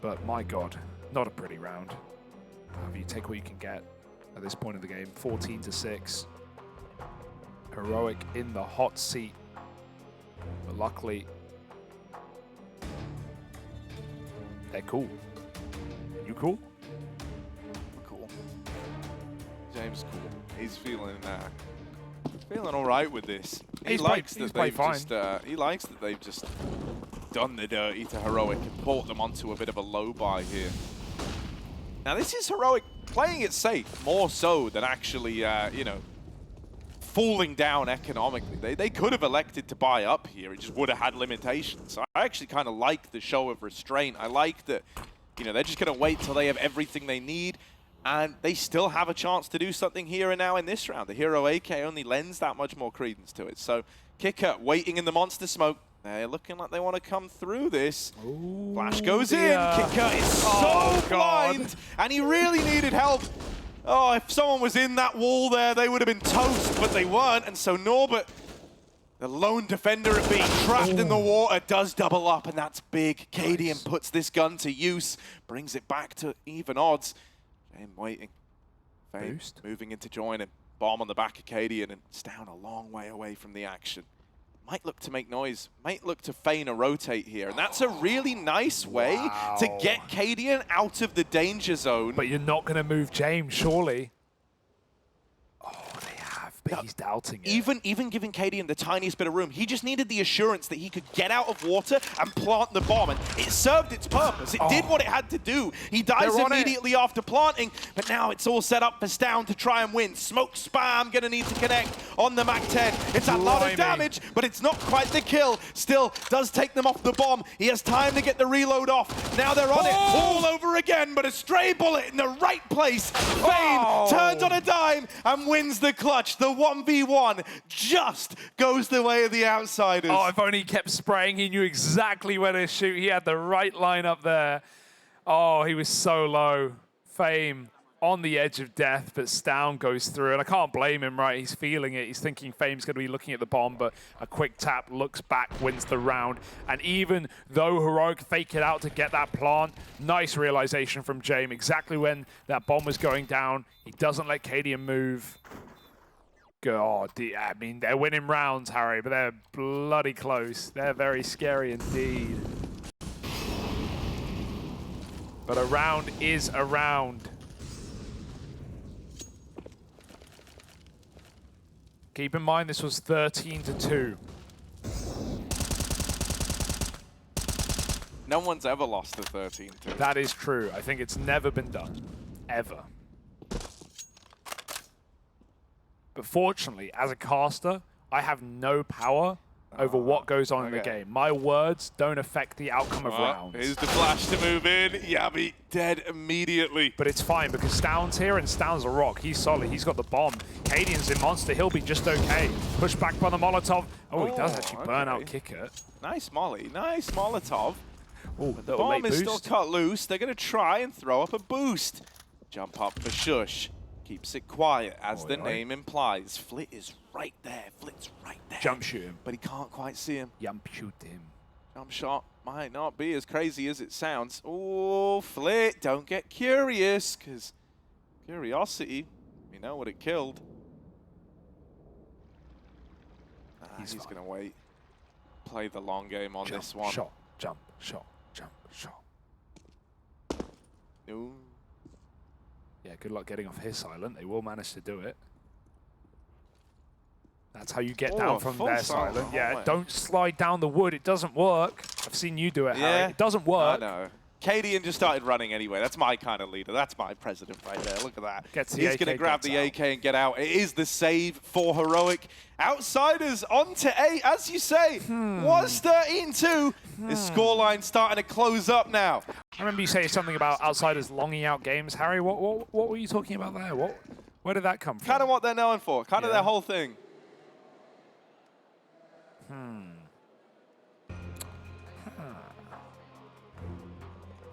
S2: But my God, not a pretty round. However, you take what you can get at this point of the game. 14-6. Heroic in the hot seat. But luckily, they're cool. You cool?
S3: Cool. James cool. He's feeling all right with this. He likes that they've just done the dirty to Heroic and brought them onto a bit of a low buy here. Now this is Heroic playing it safe more so than actually, you know, falling down economically. They could have elected to buy up here. It just would have had limitations. So I actually kind of like the show of restraint. I like that, you know, they're just going to wait till they have everything they need, and they still have a chance to do something here and now in this round. The Hero AK only lends that much more credence to it. So Kicker waiting in the monster smoke. They're looking like they want to come through this. Ooh, Flash goes in. Kicker is so blind, and he really needed help. Oh, if someone was in that wall there, they would have been toast, but they weren't. And so Norbert, the lone defender at being trapped in the water, does double up, and that's big. cadiaN puts this gun to use, brings it back to even odds. Jame waiting. Fame moving in to join him. Bomb on the back of cadiaN, and stavn a long way away from the action. Might look to make noise, might look to feign a rotate here. And that's a really nice way to get cadiaN out of the danger zone.
S2: But you're not going to move James, surely. Oh, they have, but he's doubting it.
S3: Even giving cadiaN the tiniest bit of room, he just needed the assurance that he could get out of water and plant the bomb. And it served its purpose. It did what it had to do. He dies immediately after planting, but now it's all set up for stavn to try and win. Smoke spam, gonna need to connect on the MAC-10. It's a lot of damage, but it's not quite the kill. Still does take them off the bomb. He has time to get the reload off. Now they're on it all over again, but a stray bullet in the right place. Fame turns on a dime and wins the clutch. The 1v1 just goes the way of the Outsiders.
S2: Oh, if only he kept spraying, he knew exactly where to shoot. He had the right line up there. Oh, he was so low. Fame on the edge of death, but stavn goes through, and I can't blame him, right? He's feeling it. He's thinking Fame's going to be looking at the bomb, but a quick tap, looks back, wins the round. And even though Heroic fake it out to get that plant, nice realization from Jame. Exactly when that bomb was going down, he doesn't let cadiaN move. God, I mean, they're winning rounds, Harry, but they're bloody close. They're very scary indeed. But a round is a round. Keep in mind, this was 13-2.
S3: No one's ever lost to 13-2.
S2: That is true. I think it's never been done. Ever. But fortunately, as a caster, I have no power over what goes on in the game. My words don't affect the outcome of rounds.
S3: Here's the flash to move in. Jabbi dead immediately.
S2: But it's fine because stavn's here and stavn's a rock. He's solid. He's got the bomb. cadiaN's in Monster. He'll be just okay. Pushed back by the Molotov. Oh, he does actually burn out kicker.
S3: Nice molly. Nice Molotov.
S2: Oh,
S3: The bomb is still cut loose. They're going to try and throw up a boost. Jump up for sjuush. Keeps it quiet, as the name implies. Flit is right there. Flit's right there.
S2: Jump shoot him.
S3: But he can't quite see him.
S2: Jump shoot him.
S3: Jump shot might not be as crazy as it sounds. Oh, Flit, don't get curious, because curiosity, we know what it killed. He's going to wait. Play the long game on this one.
S2: Shot, jump, shot, jump, shot.
S3: Ooh.
S2: Yeah, good luck getting off his silent. They will manage to do it. That's how you get down from their silent. Yeah, don't slide down the wood. It doesn't work. I've seen you do it, Harry. It doesn't work.
S3: I know. cadiaN just started running anyway. That's my kind of leader. That's my president right there. Look at that. He's going to grab the AK and get out. It is the save for Heroic. Outsiders onto 8, as you say. Was 13-2. This scoreline starting to close up now.
S2: I remember you saying something about Outsiders longing out games. Harry, what were you talking about there? Where did that come from?
S3: Kind of what they're known for. Kind of their whole thing.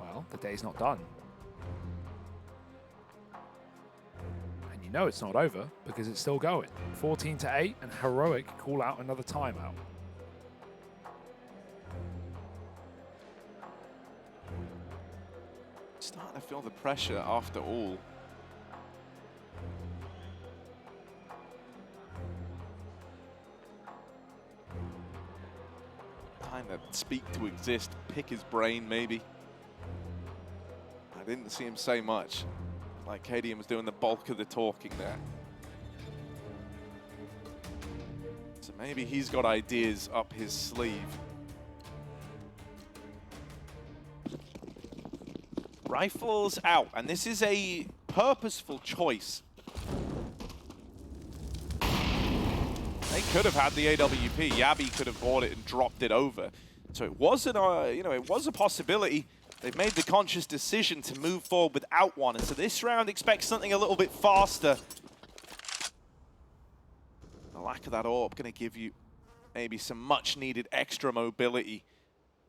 S2: Well, the day's not done. And you know it's not over because it's still going. 14-8, and Heroic call out another timeout.
S3: Starting to feel the pressure after all. Time to speak to exist, pick his brain maybe. I didn't see him say much. Like cadiaN was doing the bulk of the talking there. So maybe he's got ideas up his sleeve. Rifles out, and this is a purposeful choice. They could have had the AWP. Jabbi could have bought it and dropped it over. So it wasn't a, it was a possibility. They've made the conscious decision to move forward without one. And so this round, expect something a little bit faster. The lack of that AWP going to give you maybe some much needed extra mobility,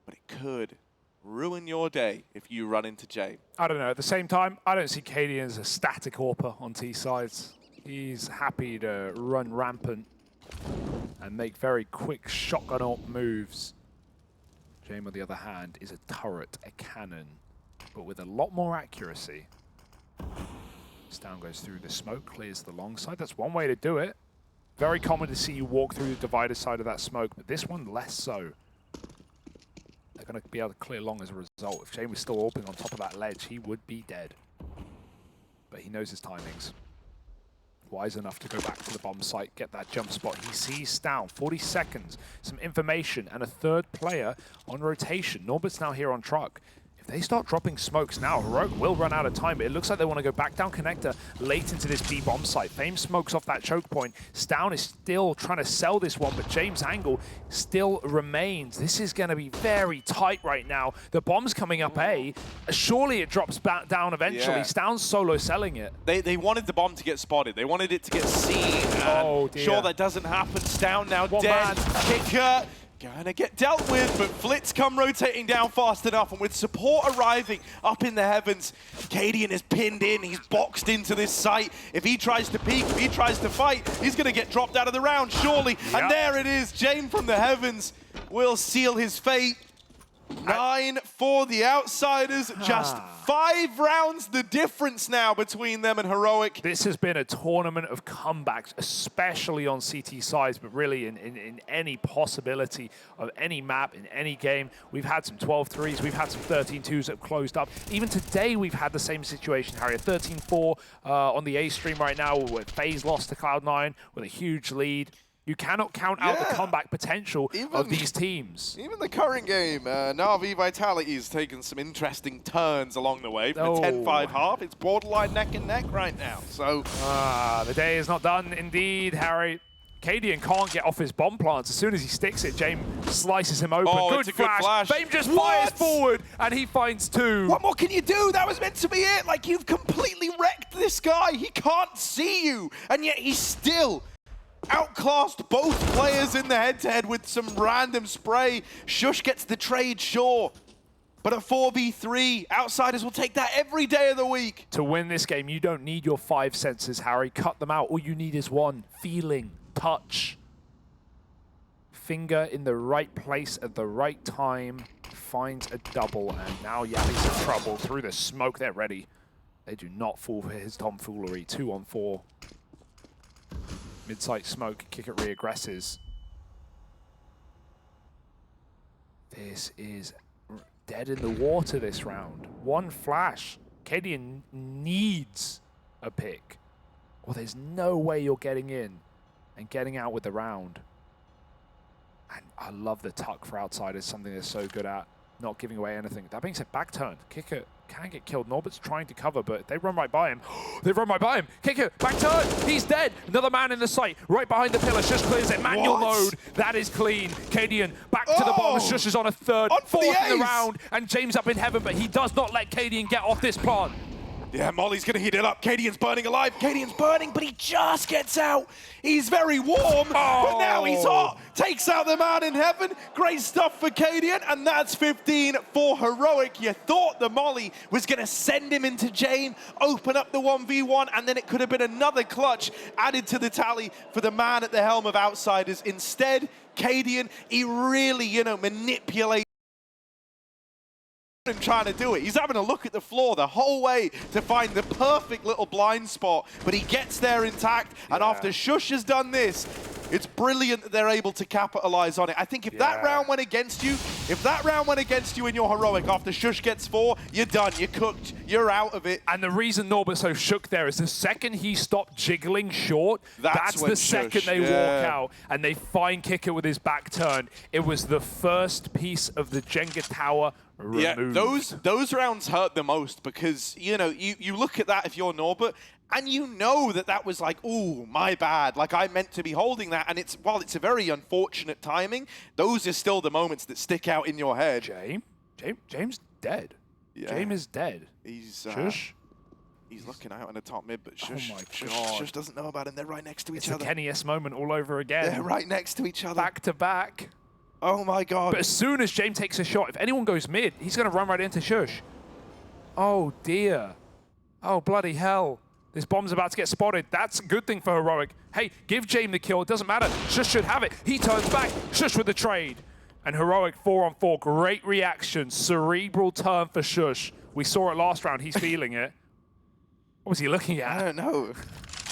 S3: but it could ruin your day if you run into Jame.
S2: I don't know. At the same time, I don't see cadiaN as a static AWPer on T sides. He's happy to run rampant and make very quick shotgun AWP moves. Jame, on the other hand, is a turret, a cannon, but with a lot more accuracy. stavn goes through the smoke, clears the long side. That's one way to do it. Very common to see you walk through the divider side of that smoke, but this one less so. They're going to be able to clear long as a result. If Jame was still AWPing on top of that ledge, he would be dead. But he knows his timings. Wise enough to go back to the bomb site, get that jump spot. He sees stavn, 40 seconds, some information, and a third player on rotation. Norbert's now here on truck. If they start dropping smokes now, Heroic will run out of time, but it looks like they want to go back down connector late into this B bomb site. Fame smokes off that choke point. stavn is still trying to sell this one, but James' angle still remains. This is going to be very tight right now. The bomb's coming up A. Surely it drops back down eventually.
S3: Yeah.
S2: stavn's solo selling it.
S3: They wanted the bomb to get spotted. They wanted it to get seen.
S2: Oh, dear.
S3: Sure, that doesn't happen. stavn now
S2: One
S3: dead.
S2: man.
S3: Kicker gonna get dealt with, but Flit's come rotating down fast enough, and with support arriving up in the heavens, cadiaN is pinned in. He's boxed into this site. If he tries to peek, if he tries to fight, he's gonna get dropped out of the round, surely. Yep. And there it is. Jame from the heavens will seal his fate. 9 for the Outsiders. Just 5 rounds the difference now between them and Heroic.
S2: This has been a tournament of comebacks, especially on CT sides, but really in any possibility of any map, in any game. We've had some 12-3s, we've had some 13-2s that have closed up. Even today, we've had the same situation, Harry. A 13-4 on the A stream right now, with FaZe lost to Cloud9 with a huge lead. You cannot count out the comeback potential of these teams.
S3: Even the current game, Na'Vi Vitality has taken some interesting turns along the way. From the 10-5 half, it's borderline neck and neck right now. So
S2: the day is not done indeed, Harry. cadiaN can't get off his bomb plants. As soon as he sticks it, Jame slices him open.
S3: Oh,
S2: good
S3: it's a good flash.
S2: Fame just fires forward, and he finds 2.
S3: What more can you do? That was meant to be it. Like, you've completely wrecked this guy. He can't see you, and yet he's still outclassed both players in the head-to-head with some random spray. sjuush gets the trade, sure. But at 4v3, Outsiders will take that every day of the week.
S2: To win this game, you don't need your 5 senses, Harry. Cut them out. All you need is 1. Feeling, touch. Finger in the right place at the right time. Finds a double, and now Jabbi's in trouble. Through the smoke, they're ready. They do not fall for his tomfoolery. 2 on 4. Mid-sight smoke, kick it re-aggresses. This is dead in the water this round. 1 flash. cadiaN needs a pick, or there's no way you're getting in and getting out with the round. And I love the tuck for Outsiders, something they're so good at, not giving away anything. That being said, back turn. Kicker can get killed. Norbert's trying to cover, but they run right by him. They run right by him. Kicker, back turn. He's dead. Another man in the sight, right behind the pillar. sjuush clears it. Manual mode. That is clean. cadiaN back to the bottom. sjuush is on a 3rd, 4th in the round, and James up in heaven, but he does not let cadiaN get off this plant.
S3: Yeah, Molly's gonna heat it up. cadiaN's burning alive. cadiaN's burning, but he just gets out. He's very warm, but now he's hot. Takes out the man in heaven. Great stuff for cadiaN, and that's 15 for Heroic. You thought the Molly was gonna send him into Jame, open up the 1v1, and then it could have been another clutch added to the tally for the man at the helm of Outsiders. Instead, cadiaN, he really, manipulates him trying to do it. He's having a look at the floor the whole way to find the perfect little blind spot, but he gets there intact, and after sjuush has done this, it's brilliant that they're able to capitalize on it. I think if that round went against you, in your Heroic after sjuush gets 4, you're done, you're cooked, you're out of it.
S2: And the reason Norbert's so shook there is the second he stopped jiggling short, that's the second they walk out and they find Kicker with his back turn. It was the first piece of the Jenga tower removed.
S3: Yeah, those rounds hurt the most because, you look at that if you're Norbert, and you know that was like, ooh, my bad. Like, I meant to be holding that. And while it's a very unfortunate timing, those are still the moments that stick out in your head.
S2: James dead. Yeah. Jame is dead.
S3: He's
S2: sjuush.
S3: He's looking out in the top mid, but
S2: sjuush
S3: doesn't know about him. They're right next to each other.
S2: It's a Kenny-esque moment all over again.
S3: They're right next to each other.
S2: Back to back.
S3: Oh my God.
S2: But as soon as Jame takes a shot, if anyone goes mid, he's going to run right into sjuush. Oh dear. Oh bloody hell. This bomb's about to get spotted. That's a good thing for Heroic. Hey, give Jame the kill. It doesn't matter. sjuush should have it. He turns back. sjuush with the trade. And Heroic 4 on 4. Great reaction. Cerebral turn for sjuush. We saw it last round. He's feeling it. What was he looking at?
S3: I don't know.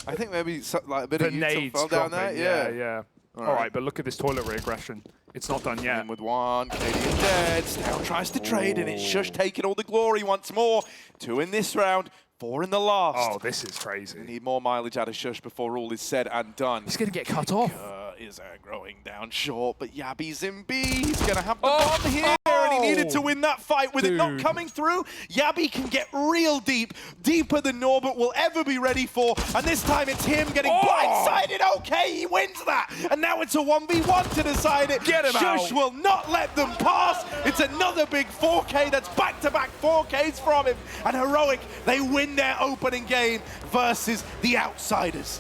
S3: I think maybe like a bit of util fell down there.
S2: Yeah. All right, but look at this toilet regression. It's not done yet.
S3: With 1, cadiaN dead. Now tries to trade, and it's sjuush taking all the glory once more. 2 in this round, 4 in the last.
S2: Oh, this is crazy.
S3: We need more mileage out of sjuush before all is said and done.
S2: He's going to get cut off.
S3: Is growing down short, but Jabbi's in B. He's going to have the bomb here, and he needed to win that fight. With it not coming through, Jabbi can get real deep, deeper than Norbert will ever be ready for, and this time it's him getting blindsided. Okay, he wins that, and now it's a 1v1 to decide it.
S2: Get him
S3: sjuush will not let them pass. It's another big 4K. That's back-to-back 4Ks from him, and Heroic, they win their opening game versus the Outsiders.